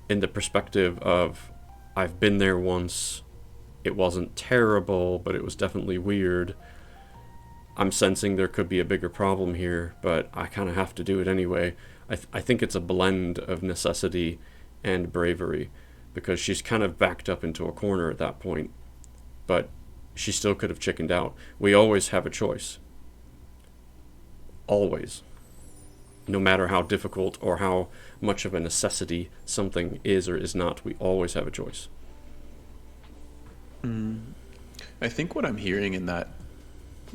the perspective of, I've been there once, it wasn't terrible, but it was definitely weird. I'm sensing there could be a bigger problem here, but I kind of have to do it anyway. I think it's a blend of necessity and bravery, because she's kind of backed up into a corner at that point, but she still could have chickened out. We always have a choice. Always. No matter how difficult or how much of a necessity something is or is not, we always have a choice. I think what I'm hearing in that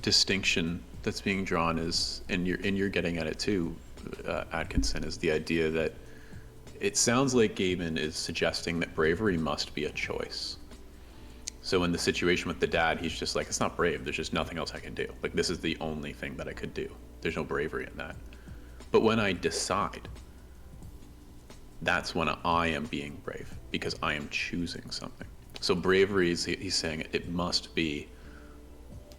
distinction that's being drawn is, and you're getting at it too, Atkinson, is the idea that it sounds like Gaiman is suggesting that bravery must be a choice. So in the situation with the dad, he's just like, it's not brave, there's just nothing else I can do. Like, this is the only thing that I could do. There's no bravery in that. But when I decide, that's when I am being brave, because I am choosing something. So bravery is, he's saying, it must be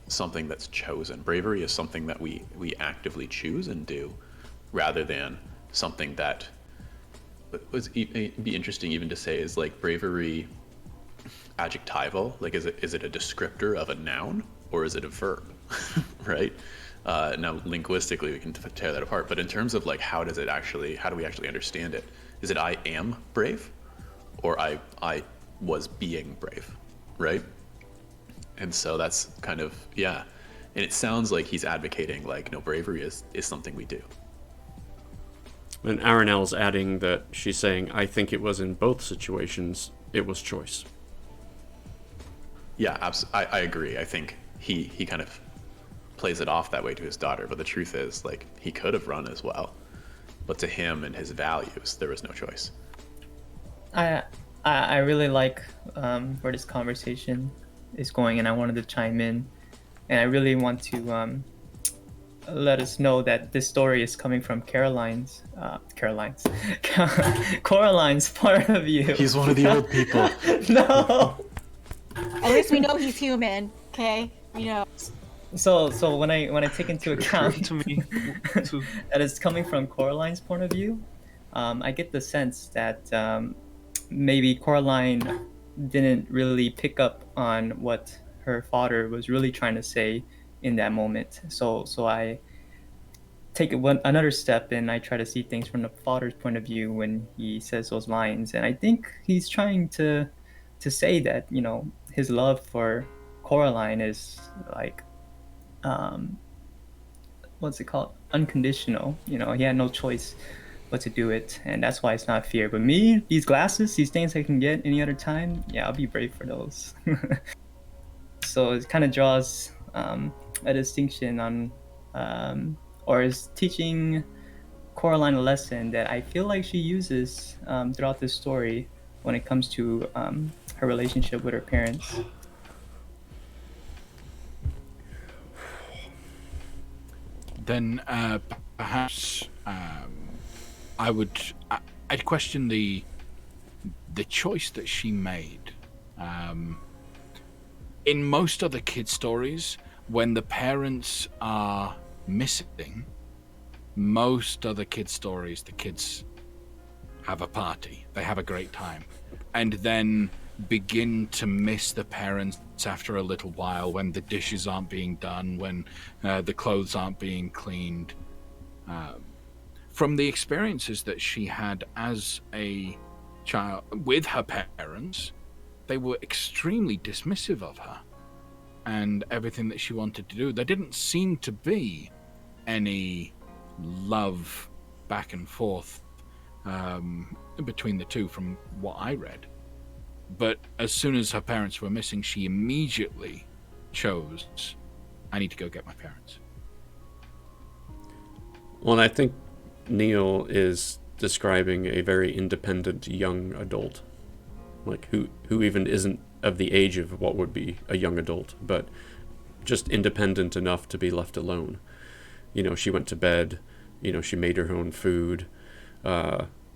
something that's chosen. Bravery is something that we actively choose and do, rather than something that would be interesting even to say is like bravery adjectival. Like, is it a descriptor of a noun or is it a verb? Right? Now linguistically we can tear that apart, but in terms of like how do we actually understand it? Is it I am brave, or I was being brave, right? And so that's kind of, yeah. And it sounds like he's advocating like, no, bravery is something we do. And Aranel's adding that she's saying, I think it was in both situations, it was choice. Yeah, I agree. I think he kind of plays it off that way to his daughter, but the truth is, like, he could have run as well. But to him and his values, there was no choice. I really like where this conversation is going, and I wanted to chime in. And I really want to let us know that this story is coming from Coraline's point of view. He's one of the old people. No. At least we know he's human, okay? We know. So when I take into account to me too. that it's coming from Coraline's point of view, I get the sense that maybe Coraline didn't really pick up on what her father was really trying to say in that moment. So I take another step and I try to see things from the father's point of view when he says those lines. And I think he's trying to say that, you know, his love for Coraline is like, what's it called? Unconditional. You know, he had no choice but to do it, and that's why it's not fear. But me, these glasses, these things I can get any other time, yeah, I'll be brave for those. So it kind of draws a distinction on, or is teaching Coraline a lesson that I feel like she uses throughout this story when it comes to her relationship with her parents. Then perhaps I'd question the choice that she made. In most other kid stories, when the parents are missing, most other kid stories, the kids have a party. They have a great time. and then begin to miss the parents after a little while, when the dishes aren't being done, when the clothes aren't being cleaned. From the experiences that she had as a child with her parents, they were extremely dismissive of her and everything that she wanted to do. There didn't seem to be any love back and forth between the two from what I read. But as soon as her parents were missing, she immediately chose, I need to go get my parents. Well, and I think Neil is describing a very independent young adult, like who even isn't of the age of what would be a young adult, but just independent enough to be left alone. You know, she went to bed, you know, she made her own food,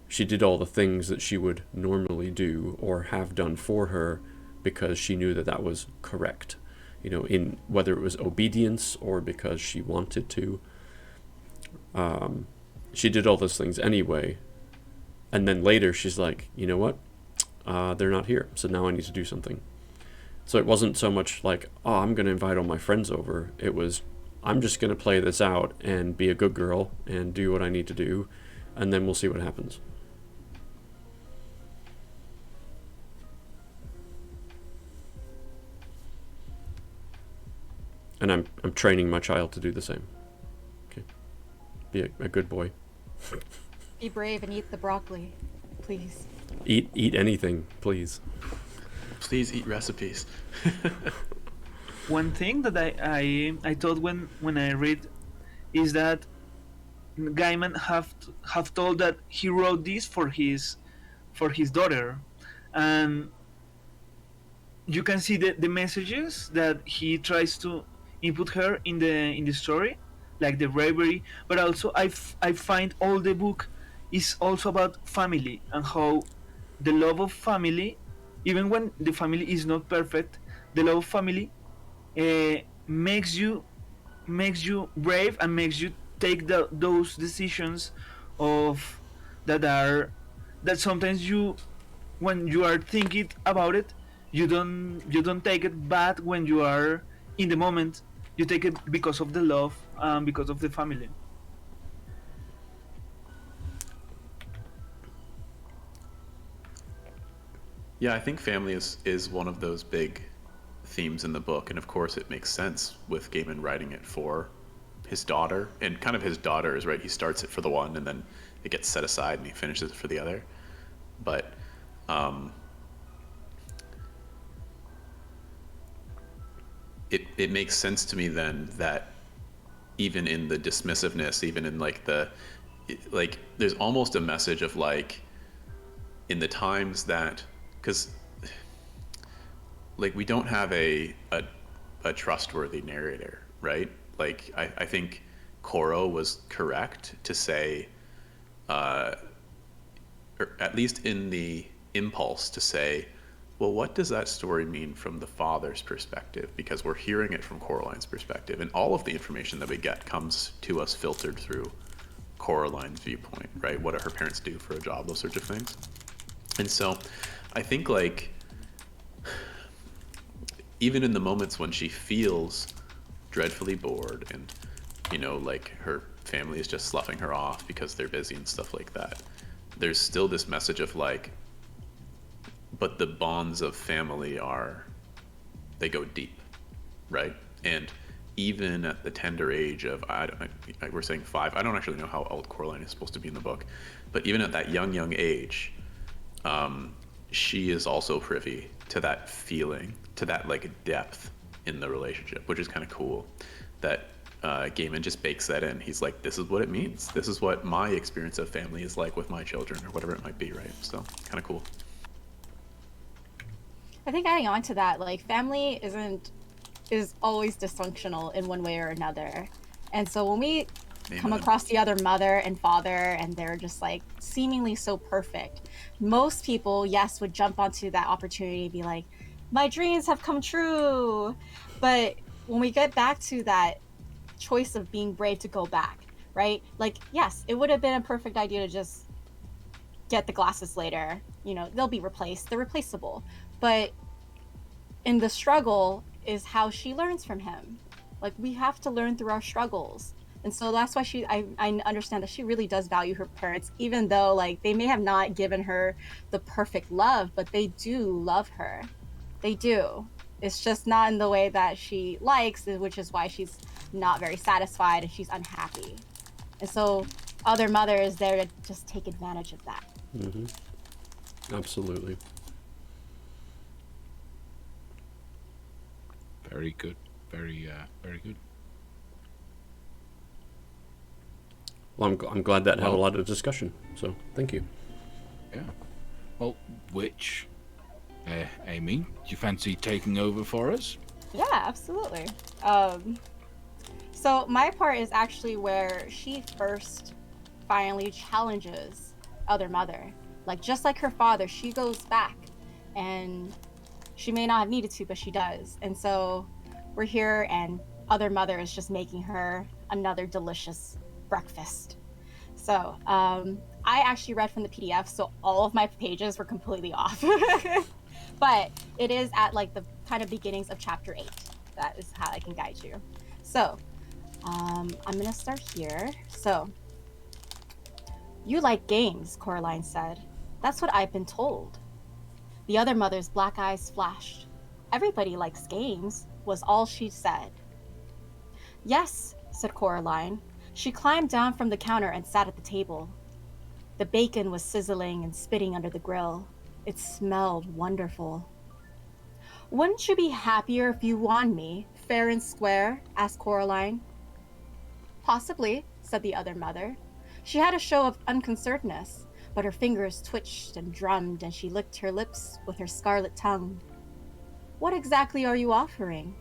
she did all the things that she would normally do or have done for her because she knew that that was correct, you know, in whether it was obedience or because she wanted to. She did all those things anyway, and then later she's like, you know what, they're not here, so now I need to do something. So it wasn't so much like, oh, I'm going to invite all my friends over. It was, I'm just going to play this out and be a good girl and do what I need to do, and then we'll see what happens. And I'm training my child to do the same. Okay, be a good boy. Be brave and eat the broccoli, please. Eat anything, please. Please eat recipes. One thing that I thought when I read is that Gaiman have told that he wrote this for his daughter, and you can see the messages that he tries to input her in the story, like the bravery, but also I find all the book is also about family and how the love of family, even when the family is not perfect, the love of family makes you brave and makes you take those decisions of that sometimes you, when you are thinking about it, you don't take it bad when you are in the moment. You take it because of the love, because of the family. Yeah, I think family is one of those big themes in the book, and of course it makes sense with Gaiman writing it for his daughter, and kind of his daughter is right. He starts it for the one, and then it gets set aside, and he finishes it for the other. But it makes sense to me then that even in the dismissiveness, even in like there's almost a message of like, in the times that, because like we don't have a trustworthy narrator, right? Like I think Koro was correct to say, or at least in the impulse to say, well, what does that story mean from the father's perspective? Because we're hearing it from Coraline's perspective, and all of the information that we get comes to us filtered through Coraline's viewpoint, right? What do her parents do for a job? Those sorts of things. And so I think like even in the moments when she feels dreadfully bored and, you know, like her family is just sloughing her off because they're busy and stuff like that, there's still this message of like, but the bonds of family they go deep, right? And even at the tender age of, we're saying 5, I don't actually know how old Coraline is supposed to be in the book, but even at that young age, she is also privy to that feeling, to that like depth in the relationship, which is kind of cool that Gaiman just bakes that in. He's like, this is what it means. This is what my experience of family is like with my children, or whatever it might be, right? So kind of cool. I think adding on to that, like family is always dysfunctional in one way or another. And so when we come across the other mother and father and they're just like seemingly so perfect, most people, yes, would jump onto that opportunity and be like, my dreams have come true. But when we get back to that choice of being brave to go back, right? Like, yes, it would have been a perfect idea to just get the glasses later. They'll be replaced. They're replaceable. But in the struggle is how she learns from him. Like, we have to learn through our struggles. And so that's why I understand that she really does value her parents, even though, like, they may have not given her the perfect love, but they do love her. They do. It's just not in the way that she likes, which is why she's not very satisfied and she's unhappy. And so Other Mother is there to just take advantage of that. Absolutely. Very good. Very good. Well, I'm glad that had a lot of discussion. So thank you. Yeah. Well, which, Amy, do you fancy taking over for us? Yeah, absolutely. So my part is actually where she first finally challenges Other Mother. Like, just like her father, she goes back, and she may not have needed to, but she does. And so we're here, and Other Mother is just making her another delicious breakfast. So I actually read from the PDF, so all of my pages were completely off. But it is at like the kind of beginnings of chapter 8. That is how I can guide you. So I'm gonna start here. So, you like games, Coraline said. That's what I've been told. The Other Mother's black eyes flashed. Everybody likes games, was all she said. Yes, said Coraline. She climbed down from the counter and sat at the table. The bacon was sizzling and spitting under the grill. It smelled wonderful. Wouldn't you be happier if you won me, fair and square? Asked Coraline. Possibly, said the Other Mother. She had a show of unconcernedness, but her fingers twitched and drummed, and she licked her lips with her scarlet tongue. What exactly are you offering?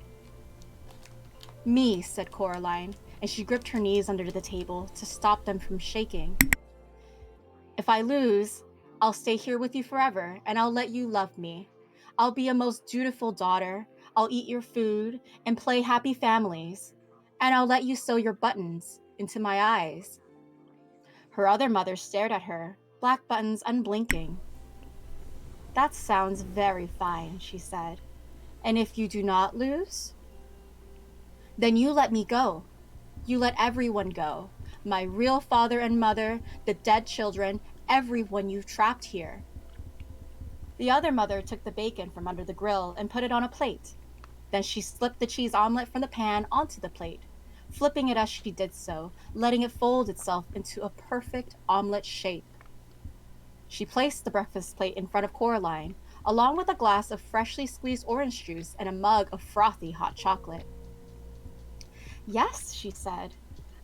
Me, said Coraline, and she gripped her knees under the table to stop them from shaking. If I lose, I'll stay here with you forever, and I'll let you love me. I'll be a most dutiful daughter. I'll eat your food and play happy families, and I'll let you sew your buttons into my eyes. Her Other Mother stared at her, black buttons unblinking. That sounds very fine, she said. And if you do not lose? Then you let me go. You let everyone go. My real father and mother, the dead children, everyone you've trapped here. The Other Mother took the bacon from under the grill and put it on a plate. Then she slipped the cheese omelet from the pan onto the plate, flipping it as she did so, letting it fold itself into a perfect omelet shape. She placed the breakfast plate in front of Coraline, along with a glass of freshly squeezed orange juice and a mug of frothy hot chocolate. Yes, she said.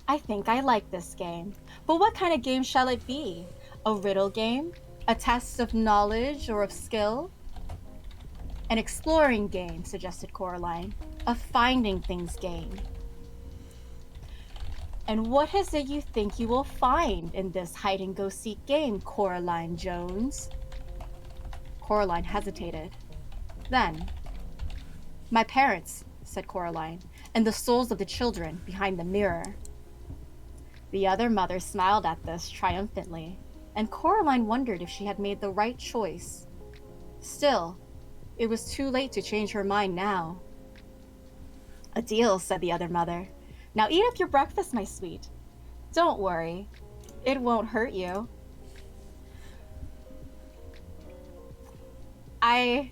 I think I like this game. But what kind of game shall it be? A riddle game? A test of knowledge or of skill? An exploring game, suggested Coraline. A finding things game. And what is it you think you will find in this hide-and-go-seek game, Coraline Jones? Coraline hesitated. Then, my parents, said Coraline, and the souls of the children behind the mirror. The Other Mother smiled at this triumphantly, and Coraline wondered if she had made the right choice. Still, it was too late to change her mind now. A deal, said the Other Mother. Now eat up your breakfast, my sweet. Don't worry, it won't hurt you. I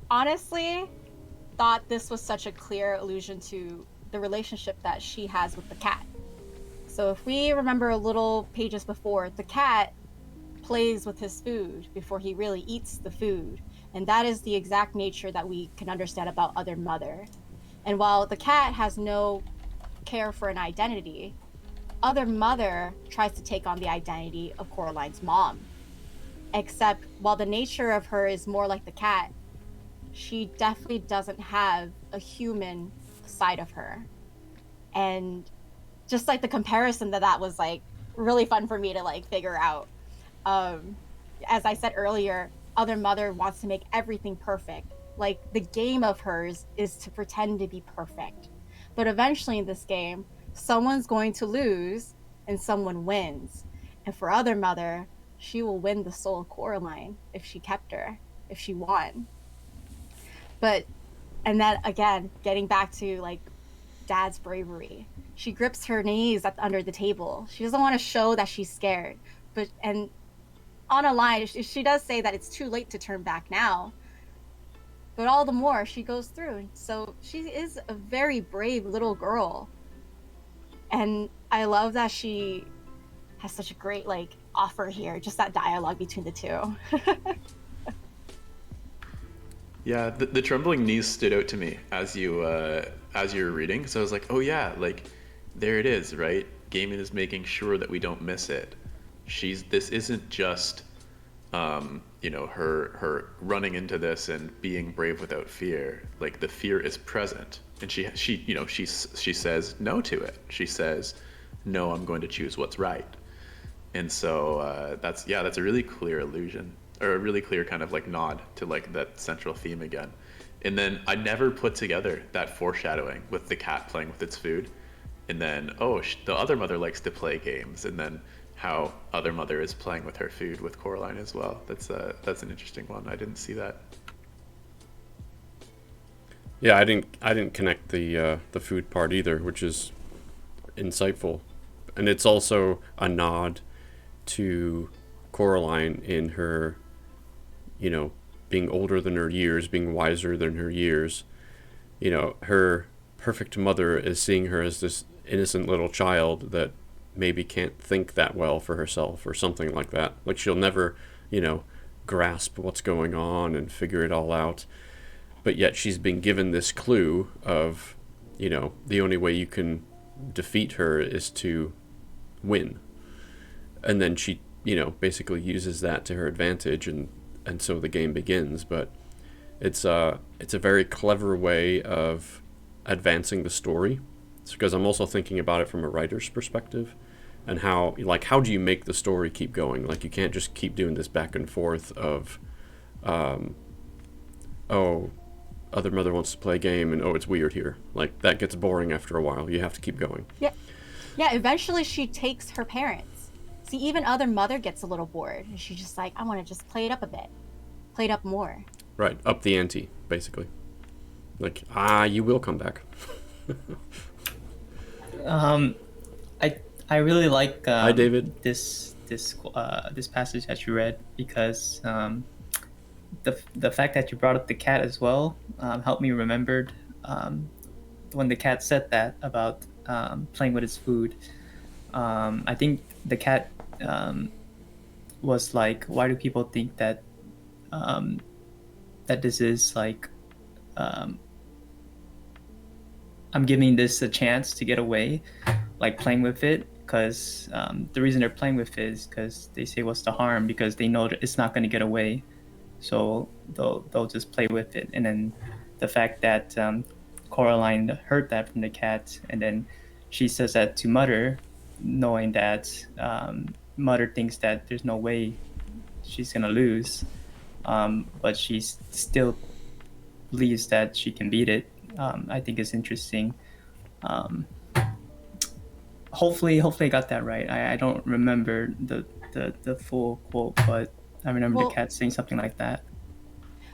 honestly thought this was such a clear allusion to the relationship that she has with the cat. So if we remember a little pages before, the cat plays with his food before he really eats the food. And that is the exact nature that we can understand about Other Mother. And while the cat has no care for an identity, Other Mother tries to take on the identity of Coraline's mom. Except while the nature of her is more like the cat, she definitely doesn't have a human side of her. And just like the comparison that was like really fun for me to like figure out. As I said earlier, Other Mother wants to make everything perfect. Like, the game of hers is to pretend to be perfect. But eventually in this game, someone's going to lose and someone wins. And for Other Mother, she will win the soul of Coraline if she kept her, if she won. But, and then again, getting back to like Dad's bravery, she grips her knees under the table. She doesn't want to show that she's scared. But, and on a line, she does say that it's too late to turn back now. But all the more she goes through. So she is a very brave little girl. And I love that she has such a great like offer here, just that dialogue between the two. Yeah, the trembling knees stood out to me as you were reading. So I was like, oh yeah, like there it is, right? Gaiman is making sure that we don't miss it. This isn't just her running into this and being brave without fear. Like the fear is present, and she says no to it. She says, no, I'm going to choose what's right. And so that's a really clear allusion, or a really clear kind of like nod to like that central theme again. And then I never put together that foreshadowing with the cat playing with its food, and then the other mother likes to play games, and then how other mother is playing with her food with Coraline as well. That's an interesting one. I didn't see that. Yeah, I didn't connect the food part either, which is insightful, and it's also a nod to Coraline in her, being older than her years, being wiser than her years. Her perfect mother is seeing her as this innocent little child that maybe can't think that well for herself or something like that. Like she'll never, grasp what's going on and figure it all out. But yet she's been given this clue of, the only way you can defeat her is to win. And then she, basically uses that to her advantage, and so the game begins. But it's a very clever way of advancing the story. It's because I'm also thinking about it from a writer's perspective, and how do you make the story keep going? Like, you can't just keep doing this back and forth of, other mother wants to play a game, and it's weird here. Like, that gets boring after a while. You have to keep going. Yeah. Eventually she takes her parents. See, even other mother gets a little bored, and she's just like, I want to just play it up a bit, play it up more. Right, up the ante, basically. Like, you will come back. I really like Hi, David. this passage that you read, because the fact that you brought up the cat as well helped me remember when the cat said that about playing with its food. I think the cat was like, why do people think that that this is like I'm giving this a chance to get away, like playing with it, because the reason they're playing with it is because they say, what's the harm, because they know that it's not going to get away, so they'll just play with it. And then the fact that Coraline heard that from the cat, and then she says that to Mother, knowing that Mother thinks that there's no way she's going to lose, but she still believes that she can beat it. I think it's interesting. Hopefully I got that right. I don't remember the full quote, but I remember the cat saying something like that.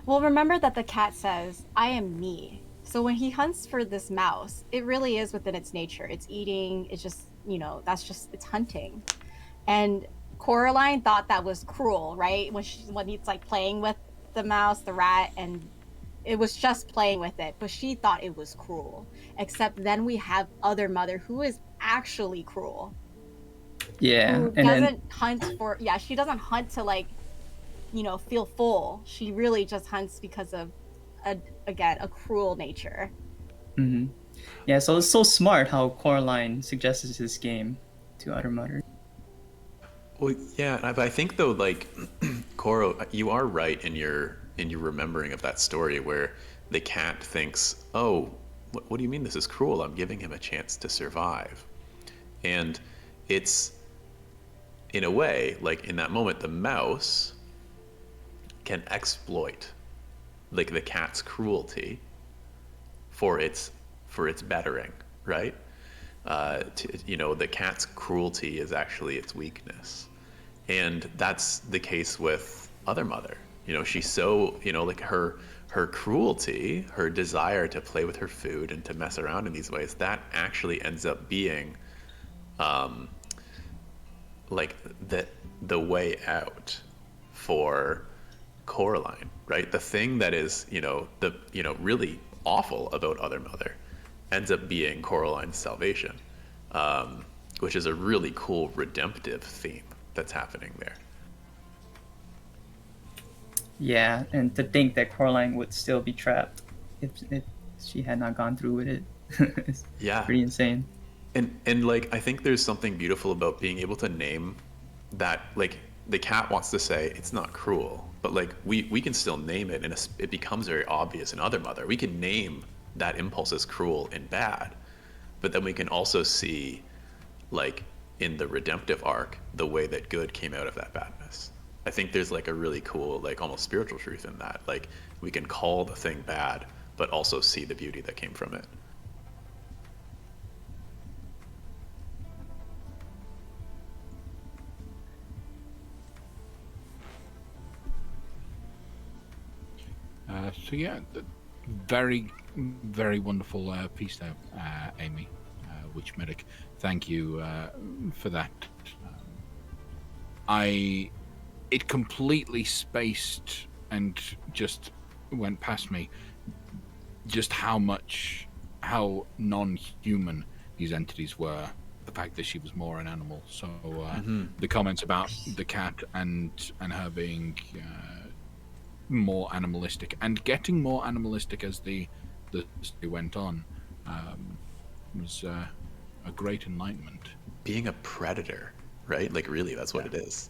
Well, remember that the cat says, I am me. So when he hunts for this mouse, it really is within its nature. It's eating, it's just, it's hunting. And Coraline thought that was cruel, right? When he's like playing with the mouse, the rat, and it was just playing with it, but she thought it was cruel. Except then we have other mother who is actually cruel. Yeah. Who doesn't hunt for, she doesn't hunt to like, feel full. She really just hunts because of, a cruel nature. Mm-hmm. Yeah, so it's so smart how Coraline suggests this game to other mothers. Well, yeah, but I think though, like, Coro, you are right in your remembering of that story where the cat thinks, oh, what do you mean this is cruel? I'm giving him a chance to survive. And it's, in a way, like in that moment, the mouse can exploit like the cat's cruelty for its bettering, right? The cat's cruelty is actually its weakness. And that's the case with Other Mother. You know, she's so, you know, like her cruelty, her desire to play with her food and to mess around in these ways, that actually ends up being like the way out for Coraline, right? The thing that is, really awful about Other Mother ends up being Coraline's salvation, which is a really cool redemptive theme that's happening there. Yeah, and to think that Coraline would still be trapped if she had not gone through with it. It's Yeah. pretty insane. And like I think there's something beautiful about being able to name that. Like the cat wants to say it's not cruel, but like we can still name it, and it becomes very obvious in Other Mother. We can name that impulse as cruel and bad, but then we can also see, like in the redemptive arc, the way that good came out of that badness. I think there's like a really cool, like almost spiritual truth in that. Like we can call the thing bad, but also see the beauty that came from it. So yeah, very, very wonderful piece there, Amy, Witch Medic. Thank you for that. It completely spaced and just went past me just how non-human these entities were. The fact that she was more an animal. So the comments about the cat and her being more animalistic and getting more animalistic as the story went on was a great enlightenment. Being a predator, right? Like really, that's what it is.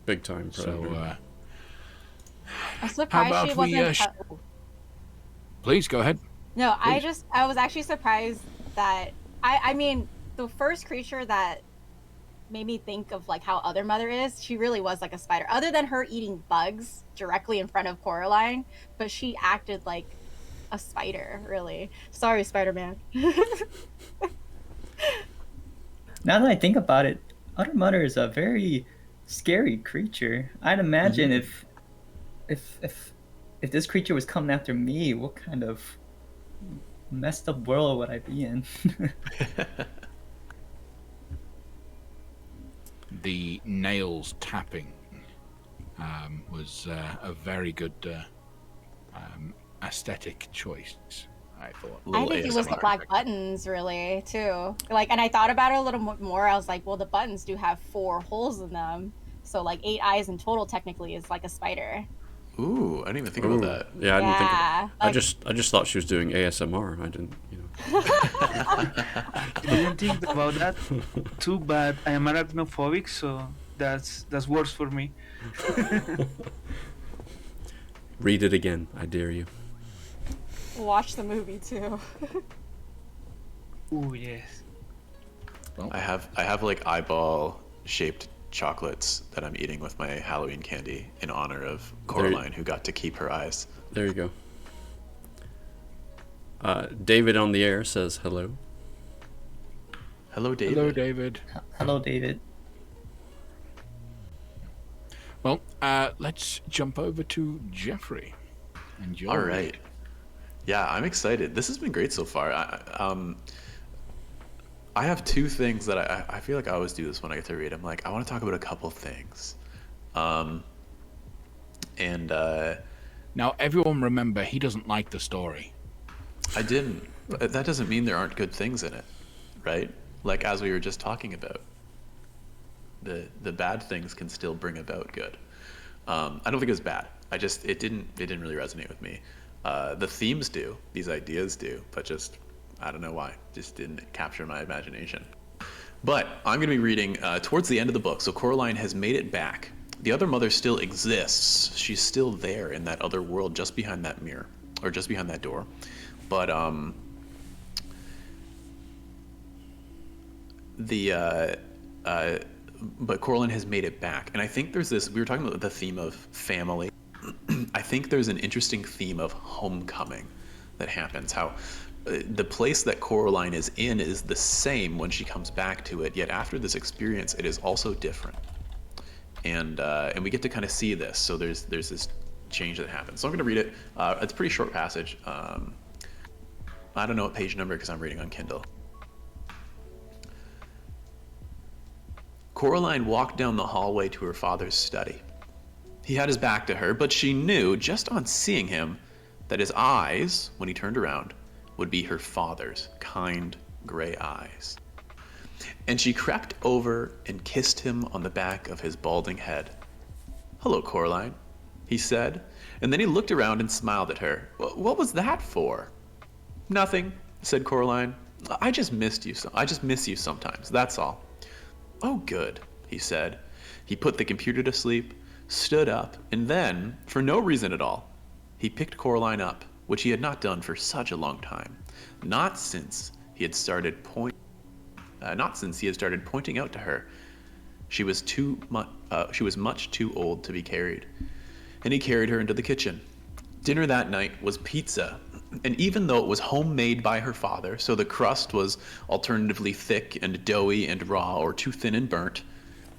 Big time predator. So I'm surprised she wasn't. please go ahead. No, Please. I was actually surprised that I mean the first creature that made me think of like how Other Mother is, she really was like a spider. Other than her eating bugs directly in front of Coraline, but she acted like a spider, really. Sorry, Spider-Man. Now that I think about it, Other Mother is a very scary creature. I'd imagine if this creature was coming after me, what kind of messed up world would I be in? The nails tapping was a very good aesthetic choice, I thought. I think it was the black buttons, really, too. Like, and I thought about it a little more. I was like, well, the buttons do have 4 holes in them, so like 8 eyes in total. Technically, is like a spider. Ooh, I didn't even think about that. Yeah, I didn't think Yeah, I just thought she was doing ASMR. I didn't, I didn't think about that too, but I am arachnophobic, so that's worse for me. Read it again. I dare you. Watch the movie too. Ooh, yes. Well, I have like eyeball shaped chocolates that I'm eating with my Halloween candy in honor of Coraline, who got to keep her eyes. There you go. David on the air says hello. Hello, David. hello, David. Hello, David. Well, let's jump over to Jeffrey. Enjoy. All right. Yeah, I'm excited. This has been great so far. I have 2 things that I feel like I always do this when I get to read. I'm like, I want to talk about a couple things. Now, everyone remember, he doesn't like the story. I didn't. But that doesn't mean there aren't good things in it, right? Like as we were just talking about, the bad things can still bring about good. I don't think it was bad. It didn't really resonate with me. The themes do, these ideas do, but just I don't know why. Just didn't capture my imagination. But I'm going to be reading towards the end of the book. So Coraline has made it back. The Other Mother still exists. She's still there in that other world, just behind that mirror, or just behind that door. But but Coraline has made it back, and I think there's this. We were talking about the theme of family. I think there's an interesting theme of homecoming that happens. How the place that Coraline is in is the same when she comes back to it, yet after this experience, it is also different. and we get to kind of see this. So there's this change that happens. So I'm going to read it. It's a pretty short passage. I don't know what page number because I'm reading on Kindle. Coraline walked down the hallway to her father's study. He had his back to her, but she knew just on seeing him that his eyes, when he turned around, would be her father's kind gray eyes. And she crept over and kissed him on the back of his balding head. "Hello, Coraline," he said, and then he looked around and smiled at her. "What was that for?" "Nothing," said Coraline. I just miss you sometimes, that's all." "Oh, good," he said. He put the computer to sleep, stood up, and then, for no reason at all, he picked Coraline up, which he had not done for such a long time. Not since he had started pointing out to her she was much too old to be carried. And he carried her into the kitchen. Dinner that night was pizza, and even though it was homemade by her father, so the crust was alternatively thick and doughy and raw, or too thin and burnt,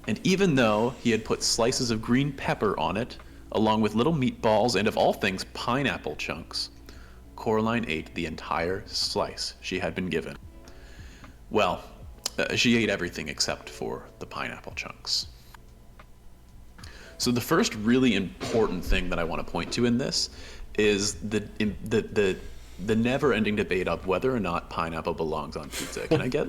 and even though he had put slices of green pepper on it, along with little meatballs and, of all things, pineapple chunks, Coraline ate the entire slice she had been given. Well, she ate everything except for the pineapple chunks. So the first really important thing that I want to point to in this is the never-ending debate of whether or not pineapple belongs on pizza. Can I get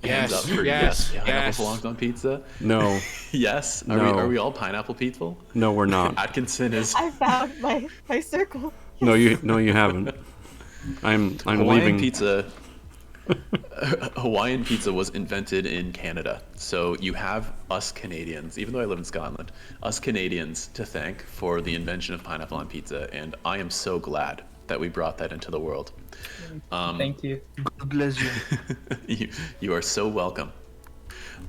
hands up for yes, pineapple belongs on pizza? No. Yes? Are we all pineapple people? No, we're not. Atkinson is... I found my circle. No, you haven't. I'm Hawaiian leaving. Hawaiian pizza was invented in Canada. So you have us Canadians, even though I live in Scotland, us Canadians to thank for the invention of pineapple on pizza, and I am so glad that we brought that into the world. Thank you. God bless you. You are so welcome.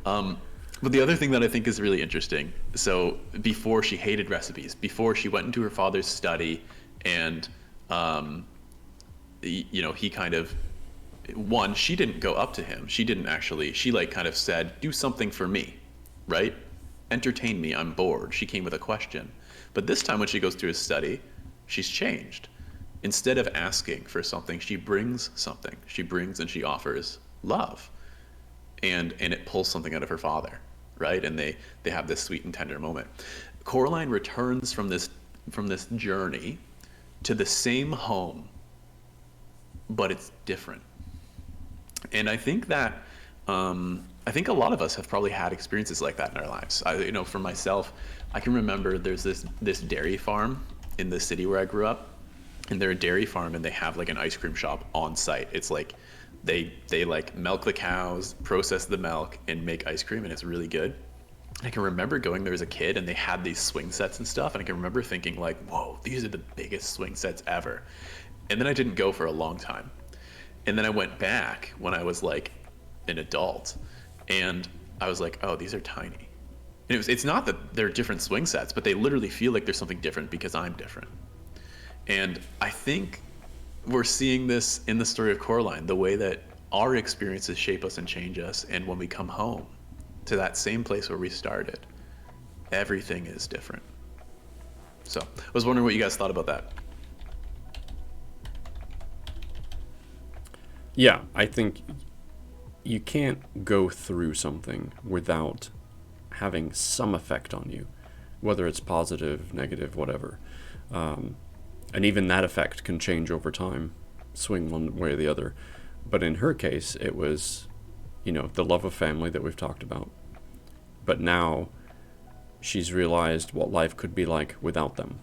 But the other thing that I think is really interesting, so before she hated recipes, before she went into her father's study, and he kind of, she didn't go up to him. She kind of said, "Do something for me," right? "Entertain me, I'm bored." She came with a question. But this time when she goes to his study, she's changed. Instead of asking for something, she brings something. She brings and she offers love. And it pulls something out of her father, right? And they have this sweet and tender moment. Coraline returns from this journey to the same home, but it's different. And I think that a lot of us have probably had experiences like that in our lives. For myself, I can remember there's this dairy farm in the city where I grew up, and they're a dairy farm, and they have an ice cream shop on site. It's like they milk the cows, process the milk, and make ice cream, and it's really good. I can remember going there as a kid, and they had these swing sets and stuff, and I can remember thinking whoa, these are the biggest swing sets ever. And then I didn't go for a long time. And then I went back when I was an adult, and I was oh, these are tiny. And it's not that they're different swing sets, but they literally feel like there's something different because I'm different. And I think we're seeing this in the story of Coraline, the way that our experiences shape us and change us, and when we come home to that same place where we started, everything is different. So I was wondering what you guys thought about that. Yeah, I think you can't go through something without having some effect on you, whether it's positive, negative, whatever. And even that effect can change over time, swing one way or the other. But in her case, it was, the love of family that we've talked about. But now she's realized what life could be like without them.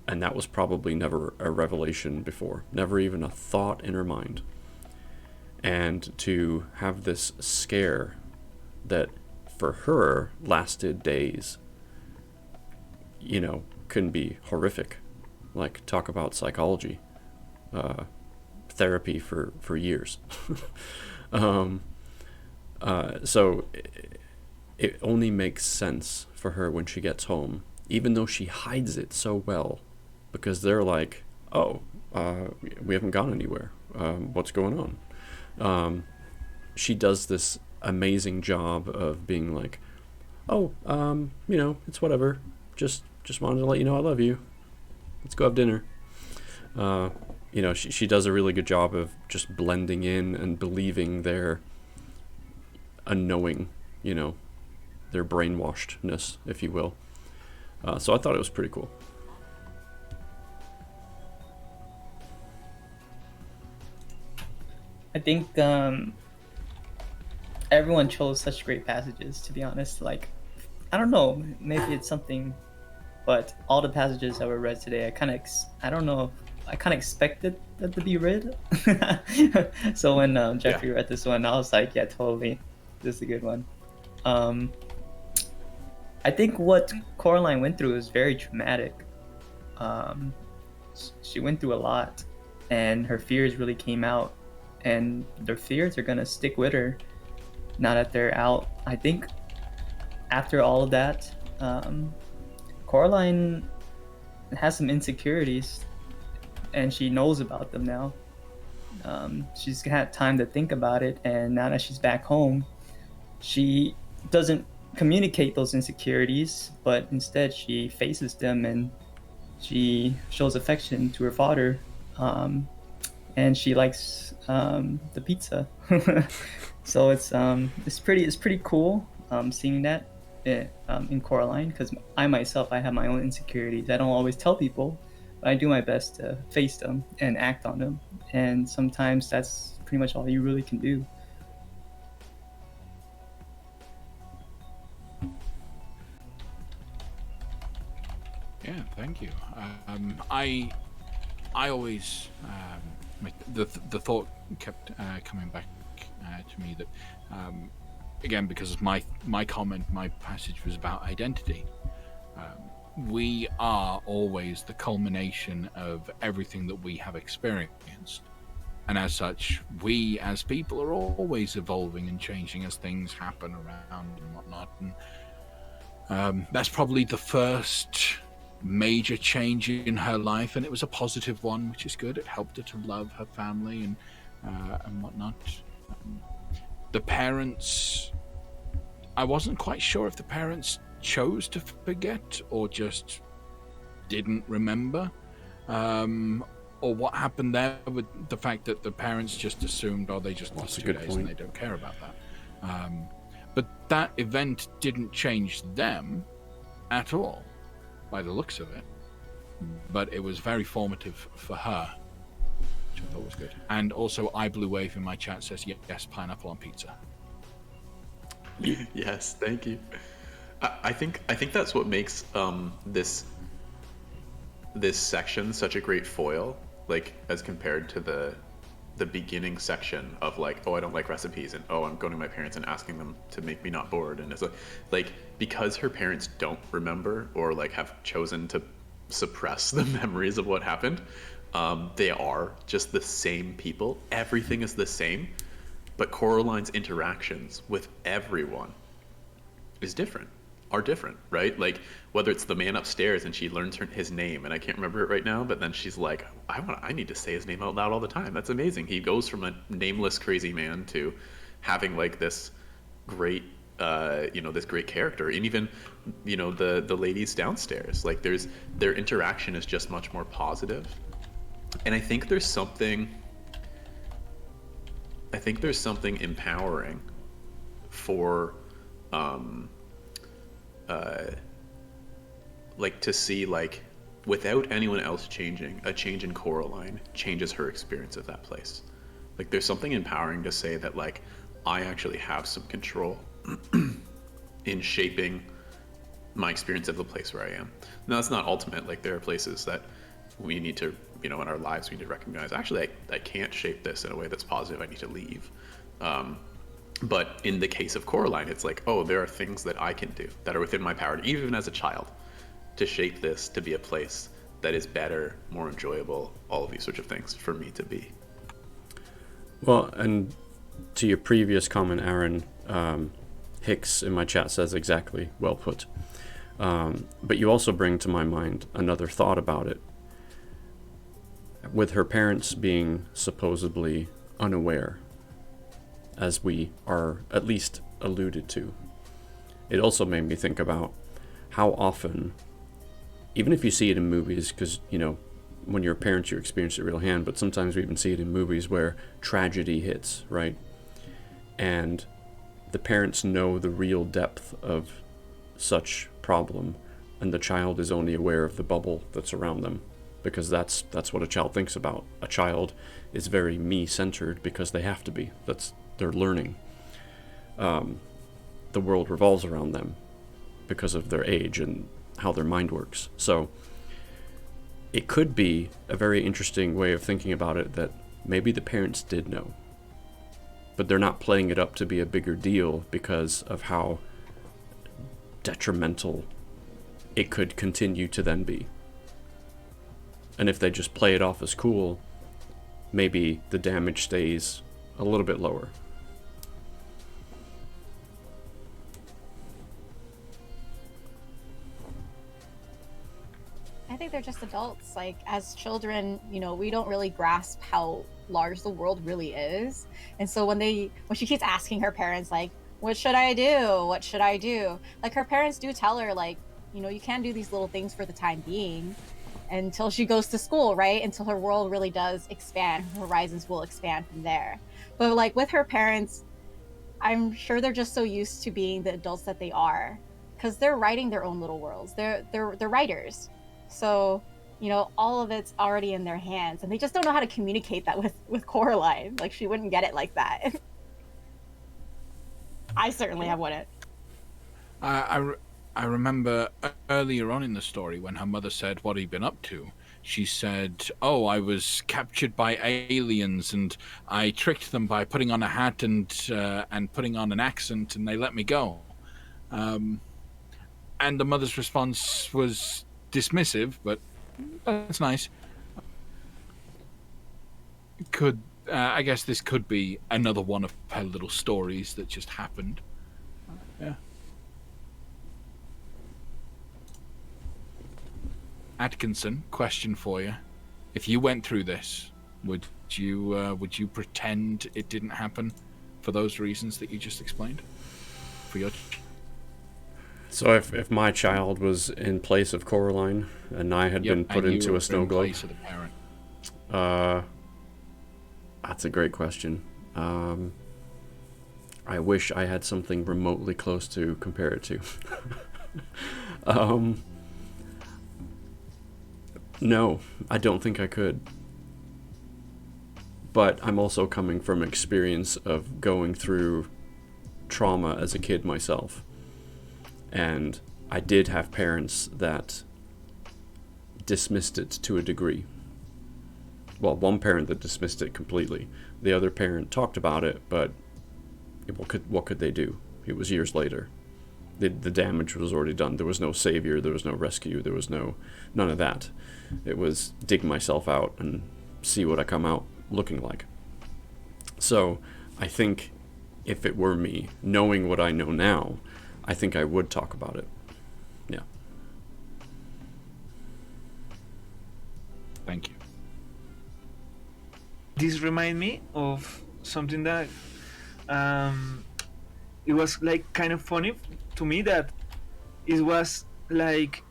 And that was probably never a revelation before, never even a thought in her mind. And to have this scare that for her lasted days, can be horrific. Talk about psychology, therapy for years. So it only makes sense for her when she gets home, even though she hides it so well, because they're we haven't gone anywhere. What's going on? She does this amazing job of being oh, it's whatever. Just wanted to let you know I love you. Let's go have dinner. She does a really good job of just blending in and believing their unknowing, their brainwashedness, if you will. So I thought it was pretty cool. I think everyone chose such great passages, to be honest. Like, I don't know, maybe it's something, but all the passages that were read today, I don't know, I kind of expected that to be read. So when Jeffrey read this one, I was like, yeah, totally, this is a good one. I think what Coraline went through is very traumatic. She went through a lot, and her fears really came out, and their fears are gonna stick with her now that they're out. I think after all of that, Coraline has some insecurities, and she knows about them now. She's had time to think about it, and now that she's back home, she doesn't communicate those insecurities, but instead she faces them, and she shows affection to her father, and she likes the pizza. So it's pretty cool seeing that in Coraline, because I myself, I have my own insecurities. I don't always tell people, but I do my best to face them and act on them, and sometimes that's pretty much all you really can do. Yeah, thank you. I always the thought kept coming back to me that again, because my passage was about identity. We are always the culmination of everything that we have experienced, and as such, we as people are always evolving and changing as things happen around and whatnot. And that's probably the first major change in her life, and it was a positive one, which is good. It helped her to love her family and whatnot. The parents, I wasn't quite sure if the parents chose to forget or just didn't remember, or what happened there with the fact that the parents just assumed, oh, they just lost 2 days and they don't care about that. But that event didn't change them at all, by the looks of it, but it was very formative for her, which I thought was good. And also, I Blue Wave in my chat says yes, pineapple on pizza. Yes, thank you. I think that's what makes this section such a great foil, like as compared to the beginning section of like, oh, I don't like recipes, and oh, I'm going to my parents and asking them to make me not bored. And it's like because her parents don't remember or like have chosen to suppress the memories of what happened, they are just the same people. Everything is the same, but Coraline's interactions with everyone are different, right? Like whether it's the man upstairs and she learns his name, and I can't remember it right now, but then she's like, I need to say his name out loud all the time. That's amazing. He goes from a nameless crazy man to having like this great this great character. And even the ladies downstairs, like their interaction is just much more positive. And I think there's something empowering for like to see, like, without anyone else changing, a change in Coraline changes her experience of that place. Like there's something empowering to say that like I actually have some control in shaping my experience of the place where I am. Now that's not ultimate. Like there are places that we need to, in our lives, we need to recognize, actually I can't shape this in a way that's positive. I need to leave. But in the case of Coraline, it's like, oh, there are things that I can do that are within my power, even as a child, to shape this to be a place that is better, more enjoyable, all of these sorts of things for me to be. Well, and to your previous comment, Aaron, Hicks in my chat says exactly, well put. But you also bring to my mind another thought about it. With her parents being supposedly unaware, as we are at least alluded to, it also made me think about how often, even if you see it in movies, because, you know, when you're a parent, you experience it real hand, but sometimes we even see it in movies where tragedy hits, right? And the parents know the real depth of such problem, and the child is only aware of the bubble that's around them, because that's what a child thinks about. A child is very me-centered because they have to be. They're learning. The world revolves around them because of their age and how their mind works. So it could be a very interesting way of thinking about it, that maybe the parents did know, but they're not playing it up to be a bigger deal because of how detrimental it could continue to then be. And if they just play it off as cool, maybe the damage stays a little bit lower. I think they're just adults. Like, as children, you know, we don't really grasp how large the world really is. And so when she keeps asking her parents, like, what should I do? What should I do? Like, her parents do tell her, like, you know, you can do these little things for the time being until she goes to school, right? Until her world really does expand. Her horizons will expand from there. But like with her parents, I'm sure they're just so used to being the adults that they are, because they're writing their own little worlds. They're writers. So, you know, all of it's already in their hands, and they just don't know how to communicate that with Coraline. Like, she wouldn't get it like that. I certainly have wouldn't. I remember earlier on in the story when her mother said, "What have you been up to?" She said, "Oh, I was captured by aliens, and I tricked them by putting on a hat and putting on an accent, and they let me go." And the mother's response was dismissive, but that's nice. I guess this could be another one of her little stories that just happened. Yeah. Atkinson, question for you: if you went through this, would you pretend it didn't happen for those reasons that you just explained? For your So if my child was in place of Coraline and I had been put into a snow globe, place of the parent. That's a great question. I wish I had something remotely close to compare it to. No, I don't think I could. But I'm also coming from experience of going through trauma as a kid myself. And I did have parents that dismissed it to a degree. Well, one parent that dismissed it completely. The other parent talked about it, but what could they do? It was years later. The damage was already done. There was no savior, there was no rescue, there was none of that. It was dig myself out and see what I come out looking like. So I think if it were me, knowing what I know now, I think I would talk about it. Yeah. Thank you. This remind me of something that it was like kind of funny to me, that it was like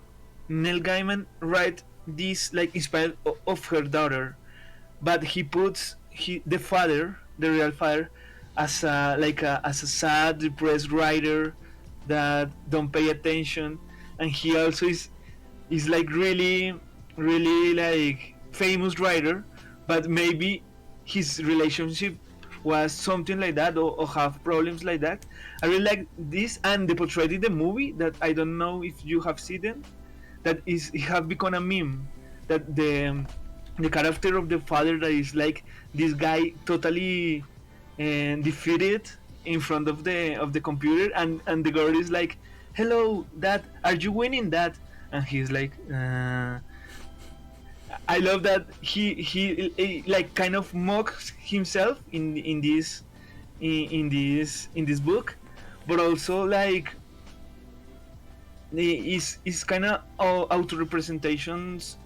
Neil Gaiman write this like inspired of her daughter, but he puts the father, the real father, as a sad, depressed writer that don't pay attention, and he also is like really like famous writer, but maybe his relationship was something like that, or have problems like that. I really like this, and they portrayed in the movie that I don't know if you have seen them. That is, it have become a meme. That the character of the father, that is like this guy totally defeated in front of the computer, and the girl is like, "Hello, Dad, are you winning, Dad?" And he's like, I love that he like kind of mocks himself in this book, but also like is kind of auto representations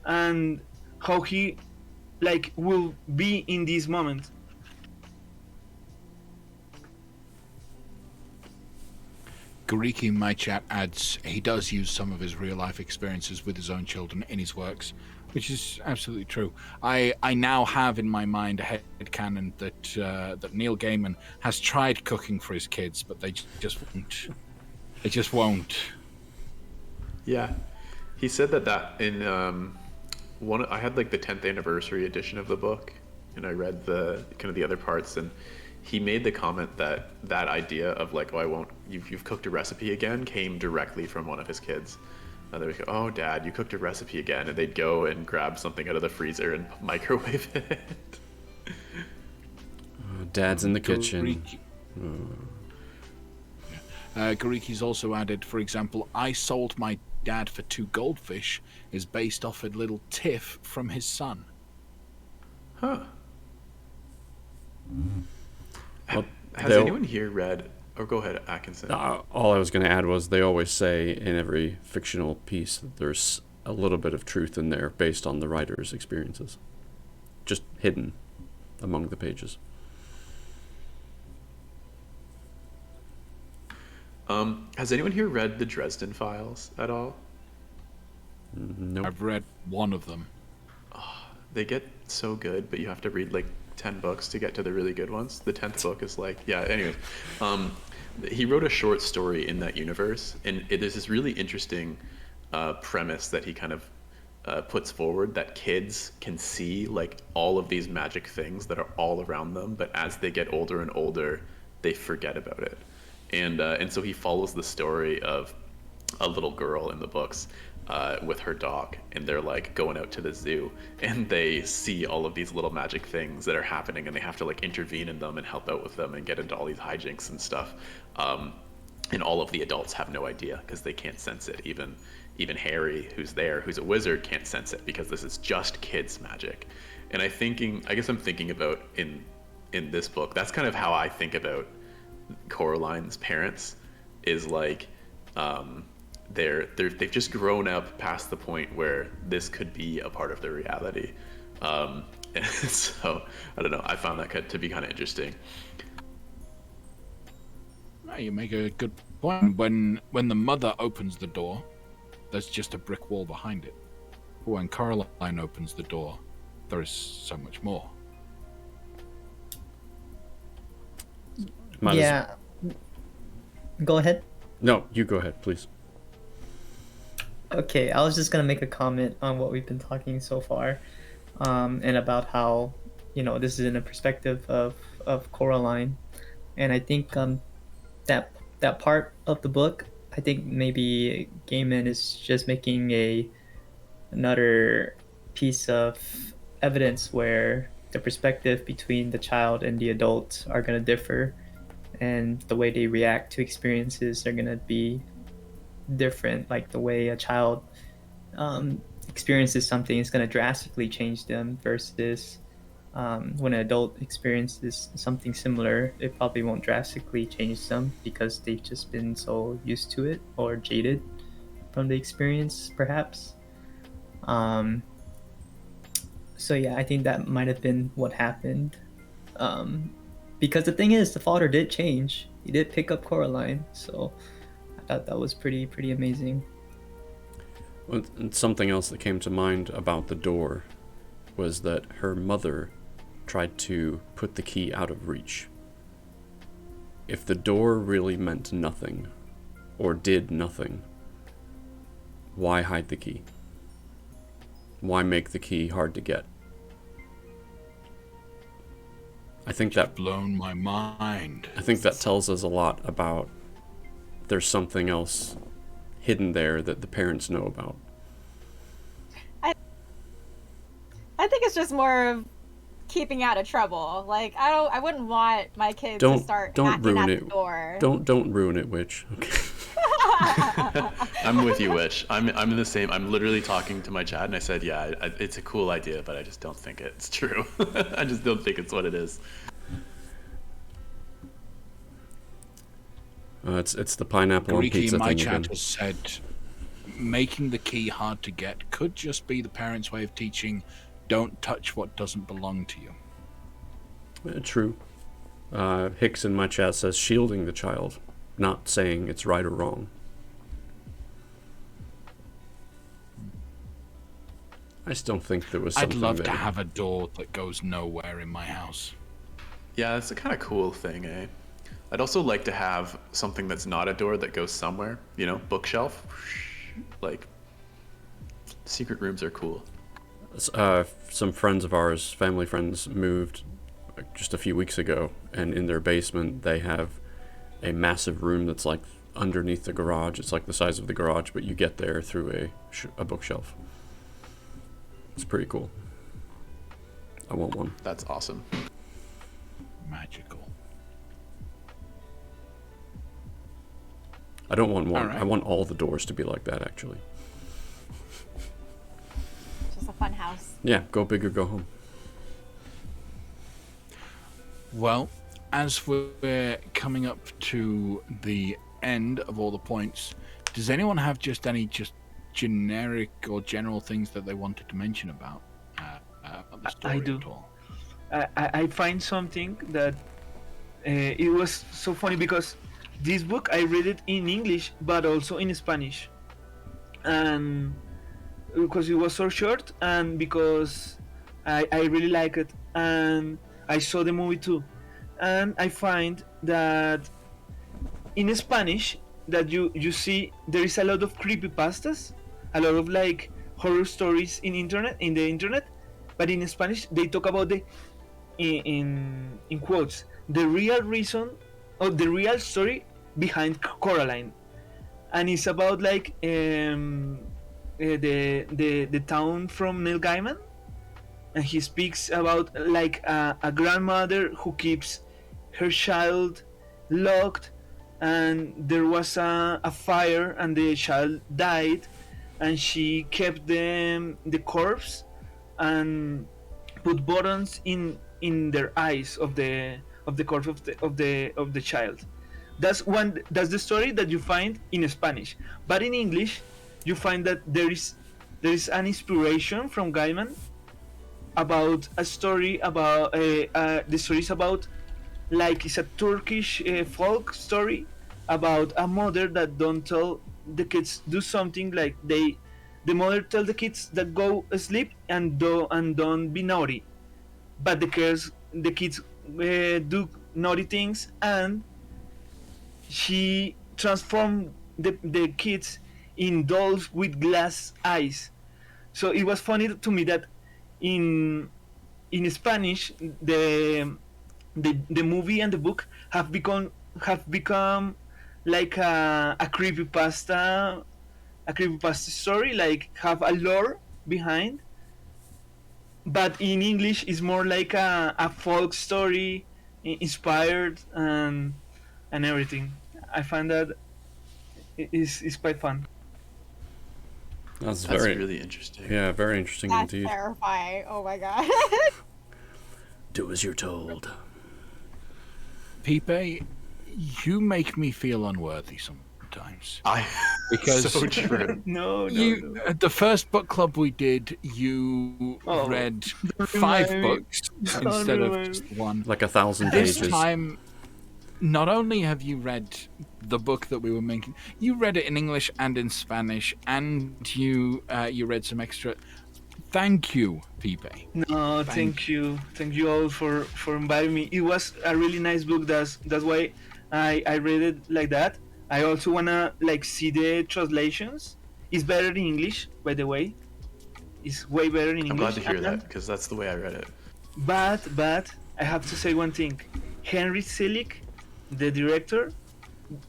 and how he like will be in this moment. Gariki in my chat adds he does use some of his real life experiences with his own children in his works, which is absolutely true. I now have in my mind a headcanon that Neil Gaiman has tried cooking for his kids, but they just won't. They just won't. Yeah, he said that in one. I had like the 10th anniversary edition of the book, and I read the kind of the other parts, and he made the comment that that idea of like, oh, I won't. You've cooked a recipe again, came directly from one of his kids. They would go, oh, Dad, you cooked a recipe again, and they'd go and grab something out of the freezer and microwave it. Dad's in the kitchen. Gariki's also added, for example, I sold my dad for 2 goldfish is based off a little tiff from his son. Huh. Well, Has anyone here read... Or go ahead, Atkinson. All I was going to add was they always say in every fictional piece that there's a little bit of truth in there based on the writer's experiences. Just hidden among the pages. Has anyone here read the Dresden Files at all? Nope. I've read one of them. They get so good, but you have to read like 10 books to get to the really good ones. The 10th book is like, yeah, anyway. He wrote a short story in that universe, and there's this really interesting premise that he kind of puts forward, that kids can see like all of these magic things that are all around them, but as they get older and older, they forget about it. And so he follows the story of a little girl in the books with her dog, and they're like going out to the zoo, and they see all of these little magic things that are happening, and they have to like intervene in them and help out with them and get into all these hijinks and stuff. And all of the adults have no idea because they can't sense it. Even Harry, who's there, who's a wizard, can't sense it because this is just kids' magic. And I guess I'm thinking about in this book, that's kind of how I think about Coraline's parents, is like they've just grown up past the point where this could be a part of their reality. And so I don't know, I found that to be kind of interesting. You make a good point. When the mother opens the door, there's just a brick wall behind it. But when Coraline opens the door, there is so much more. Yeah. Go ahead. No, you go ahead, please. Okay, I was just gonna make a comment on what we've been talking so far, and about how, this is in a perspective of Coraline, and I think that part of the book, I think maybe Gaiman is just making another piece of evidence where the perspective between the child and the adult are gonna differ, and the way they react to experiences are gonna be different. Like the way a child experiences something is going to drastically change them versus when an adult experiences something similar, it probably won't drastically change them because they've just been so used to it or jaded from the experience, perhaps. So yeah, I think that might have been what happened, because the thing is, the father did change. He did pick up Coraline, so I thought that was pretty amazing. Well, and something else that came to mind about the door was that her mother tried to put the key out of reach. If the door really meant nothing, or did nothing, why hide the key? Why make the key hard to get? I think that blown my mind. I think that tells us a lot about there's something else hidden there that the parents know about. I think it's just more of keeping out of trouble. Like I wouldn't want my kids to start knocking at the door. Don't ruin it, Witch. Okay. I'm with you, Witch. I'm the same. I'm literally talking to my chat, and I said, yeah, it's a cool idea, but I just don't think it's true. I just don't think it's what it is. It's the pineapple on Gariki pizza in my thing chat again. has said, making the key hard to get could just be the parents' way of teaching, don't touch what doesn't belong to you. True. Hicks in my chat says shielding the child. not saying it's right or wrong. I still think there was I'd something love there. to have a door that goes nowhere in my house. Yeah, it's a kind of cool thing, eh? I'd also like to have something that's not a door that goes somewhere. You know, bookshelf. Like, secret rooms are cool. Some friends of ours, family friends, moved just a few weeks ago, and in their basement they have a massive room that's like underneath the garage. It's like the size of the garage, but you get there through a bookshelf. It's pretty cool. I want one. That's awesome. Magical. I don't want one. All right. I want all the doors to be like that, actually. Just a fun house. Yeah, go big or go home. Well, as we're coming up to the end of all the points, does anyone have just any generic or general things that they wanted to mention about the story I do. at all? I find something that it was so funny because this book I read it in English but also in Spanish, and because it was so short and because I really like it, and I saw the movie too, and I find that in Spanish that you see there is a lot of creepypastas, a lot of like horror stories in the internet, but in Spanish they talk about the in quotes the real reason or the real story behind Coraline, and it's about like the town from Neil Gaiman, and he speaks about like a grandmother who keeps her child locked, and there was a fire and the child died, and she kept the corpse and put buttons in their eyes of the corpse of the child. That's the story that you find in Spanish, but in English you find that there is an inspiration from Gaiman about a story about the story is about like it's a Turkish folk story about a mother that don't tell the kids do something, like the mother tell the kids that go sleep and don't be naughty, but the kids do naughty things, and she transformed the kids in dolls with glass eyes. So it was funny to me that in Spanish the movie and the book have become like a creepypasta story, like have a lore behind, but in English it's more like a folk story inspired and everything. I find that is quite fun. That's That's very really interesting. Yeah, very interesting That's indeed. terrifying. Oh my god. Do as you're told. Pipe, you make me feel unworthy sometimes. Because so true. No. The first book club we did, you read 5 books instead of just one. Like 1,000 This pages. time, not only have you read the book that we were making, you read it in English and in Spanish, and you read some extra. Thank you, Pipe. No, thank you all for inviting me. It was a really nice book. That's why I read it like that. I also wanna like see the translations. It's better in English, by the way. It's way better in English. I'm glad to hear that because that's the way I read it. But I have to say one thing. Henry Selick, the director,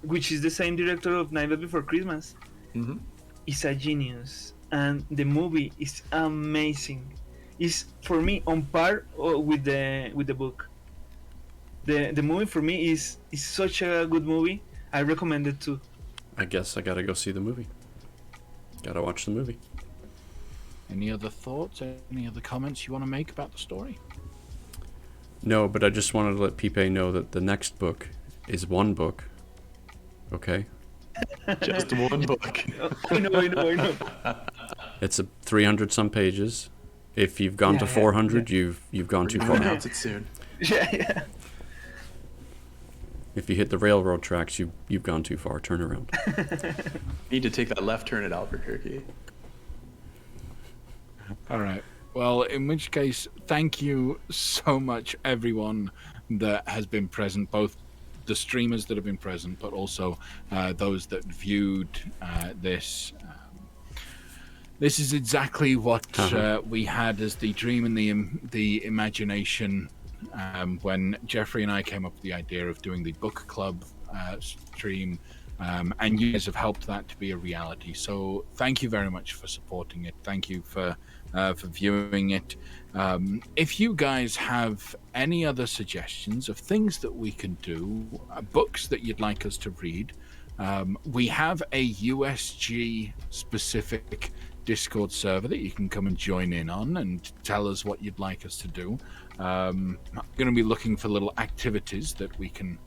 which is the same director of Nightmare Before Christmas, is a genius, and the movie is amazing. It's for me on par with the book. The movie for me is such a good movie. I recommend it too. I guess I gotta go see the movie. Gotta watch the movie. Any other thoughts? Any other comments you want to make about the story? No, but I just wanted to let Pipe know that the next book is one book. Okay? Just one book. I know. It's 300 some pages. If you've gone to 400, you've gone too We'll far. announce it soon. Yeah. If you hit the railroad tracks, you've gone too far. Turn around. Need to take that left turn at Albuquerque. All right. Well, in which case, thank you so much, everyone that has been present, both the streamers that have been present, but also those that viewed this. This is exactly what we had as the dream and the imagination when Jeffrey and I came up with the idea of doing the book club stream, and you guys have helped that to be a reality. So thank you very much for supporting it. Thank you for viewing it. If you guys have any other suggestions of things that we can do, books that you'd like us to read, we have a USG specific Discord server that you can come and join in on and tell us what you'd like us to do. I'm going to be looking for little activities that we can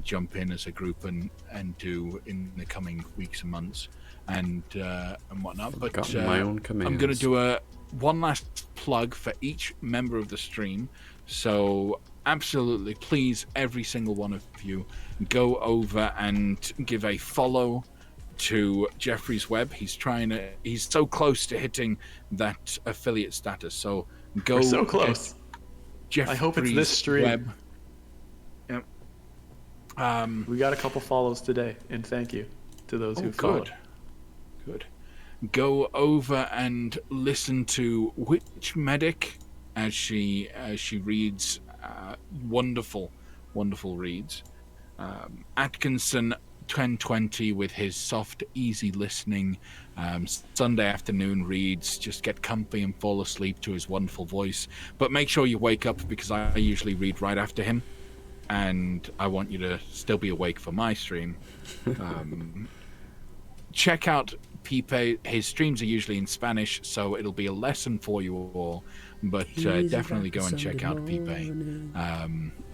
jump in as a group and do in the coming weeks and months and whatnot. But my own commands. I'm going to do one last plug for each member of the stream. So absolutely, please, every single one of you, go over and give a follow to Jeffrey's web. He's so close to hitting that affiliate status. So go. We're so close. Jeffrey's I hope it's this stream. Web. Yep. We got a couple follows today, and thank you to those who followed. Good. Go over and listen to Witch Medic as she reads wonderful reads. Atkinson 1020 with his soft, easy listening Sunday afternoon reads. Just get comfy and fall asleep to his wonderful voice. But make sure you wake up, because I usually read right after him, and I want you to still be awake for my stream. Check out Pipe. His streams are usually in Spanish, so it'll be a lesson for you all. But definitely go and check out Pipe,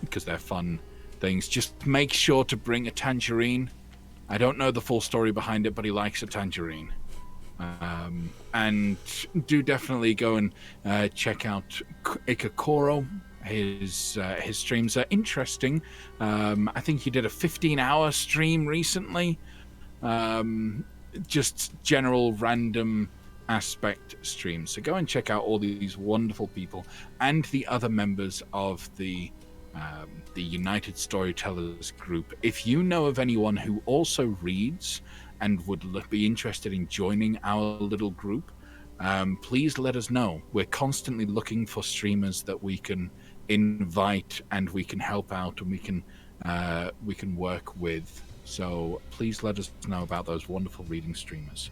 because they're fun things. Just make sure to bring a tangerine. I don't know the full story behind it, but he likes a tangerine. And do definitely go and check out Ikakoro. His streams are interesting. I think he did a 15-hour stream recently. Just general random aspect streams. So go and check out all these wonderful people and the other members of the United Storytellers group. If you know of anyone who also reads and would be interested in joining our little group, please let us know. We're constantly looking for streamers that we can invite and we can help out and we can work with. So please let us know about those wonderful reading streamers.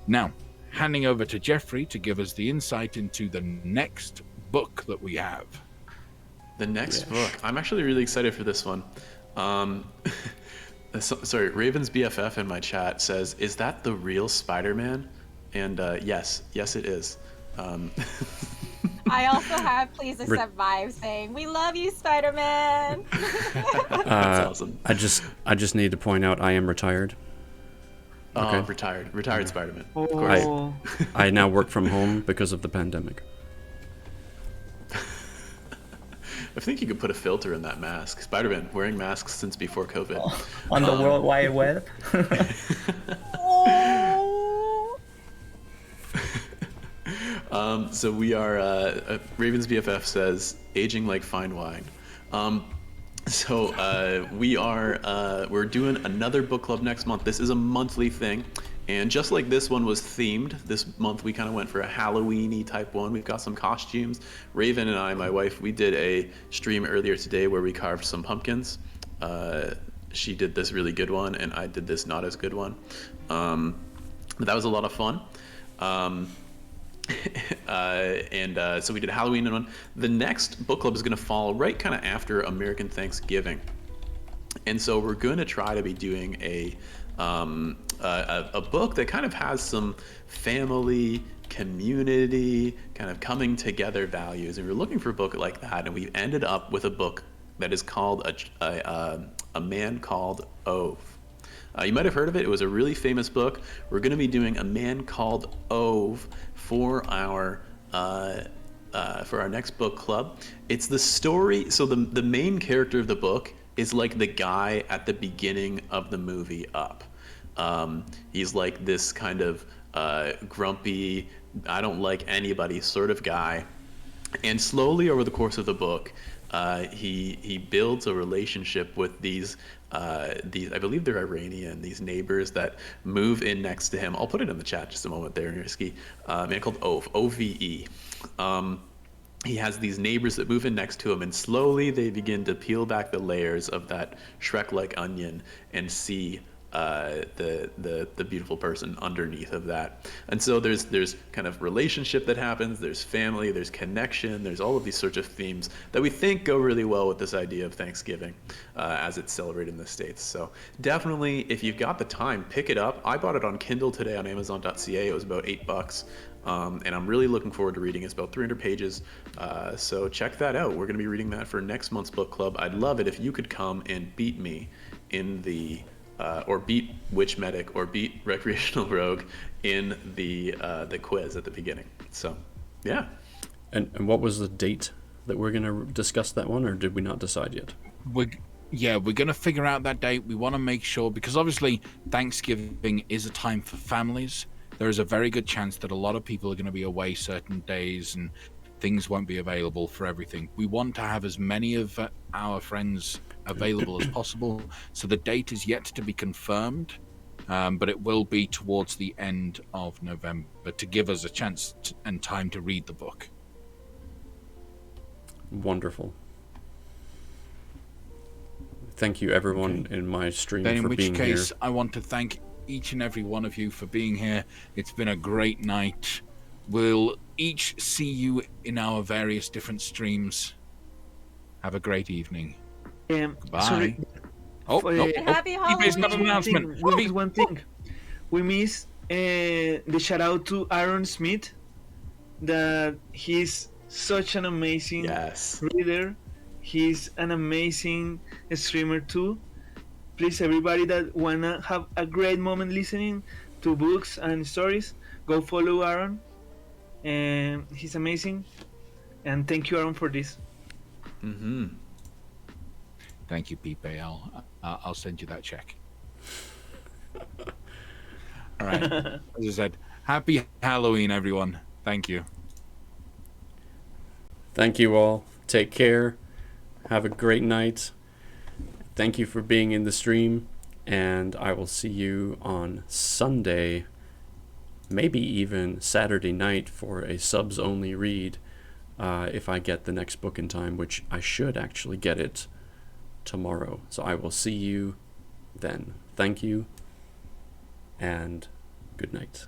Now, handing over to Jeffrey to give us the insight into the next book that we have. The next book. I'm actually really excited for this one. Sorry, Raven's BFF in my chat says, "Is that the real Spider-Man?" And yes, it is. I also have Please Accept vibes saying, "We love you, Spider-Man." That's awesome. I just need to point out I am retired. Okay. Retired Spider-Man. Oh. Of course. I now work from home because of the pandemic. I think you could put a filter in that mask. Spider-Man wearing masks since before COVID. On the World Wide Web. So we are, Raven's BFF says, aging like fine wine. We're doing another book club next month. This is a monthly thing. And just like this one was themed, this month we kind of went for a Halloween-y type one. We've got some costumes. Raven and I, my wife, we did a stream earlier today where we carved some pumpkins. She did this really good one, and I did this not as good one. But that was a lot of fun. So we did a Halloween one. The next book club is going to fall right kind of after American Thanksgiving. And so we're going to try to be doing a book that kind of has some family, community, kind of coming together values. And we're looking for a book like that, and we ended up with a book that is called A Man Called Ove. You might have heard of it. It was a really famous book. We're going to be doing A Man Called Ove for our next book club. It's the story. So the main character of the book is like the guy at the beginning of the movie Up. He's like this kind of grumpy, I don't like anybody sort of guy. And slowly over the course of the book, he builds a relationship with these I believe they're Iranian, these neighbors that move in next to him. I'll put it in the chat just a moment there, Nirski. Man called Ove, O-V-E. He has these neighbors that move in next to him, and slowly they begin to peel back the layers of that Shrek-like onion and see the beautiful person underneath of that. And so there's kind of relationship that happens, there's family, there's connection, there's all of these sorts of themes that we think go really well with this idea of Thanksgiving as it's celebrated in the States. So definitely, if you've got the time, pick it up. I bought it on Kindle today on Amazon.ca. It was about $8. And I'm really looking forward to reading it. It's about 300 pages. So check that out. We're going to be reading that for next month's book club. I'd love it if you could come and beat me in the or beat Witch Medic or beat Recreational Rogue in the quiz at the beginning. So, yeah. And what was the date that we're going to discuss that one, or did we not decide yet? We're going to figure out that date. We want to make sure, because obviously Thanksgiving is a time for families. There is a very good chance that a lot of people are going to be away certain days and things won't be available for everything. We want to have as many of our friends available as possible. So the date is yet to be confirmed, but it will be towards the end of November to give us a chance and time to read the book. Wonderful. Thank you, everyone, in my stream then for being here. In which case, I want to thank each and every one of you for being here. It's been a great night. We'll each see you in our various different streams. Have a great evening. Bye. Sorry. Happy He's got an announcement. One thing. We missed the shout out to Aaron Smith. That he's such an amazing reader. He's an amazing streamer too. Please, everybody that wanna have a great moment listening to books and stories, go follow Aaron. And he's amazing. And thank you, Aaron, for this. Mm-hmm. Thank you, Pipe. I'll send you that check. All right. As I said, happy Halloween, everyone. Thank you. Thank you all. Take care. Have a great night. Thank you for being in the stream, and I will see you on Sunday, maybe even Saturday night for a subs-only read, if I get the next book in time, which I should actually get it tomorrow. So I will see you then. Thank you, and good night.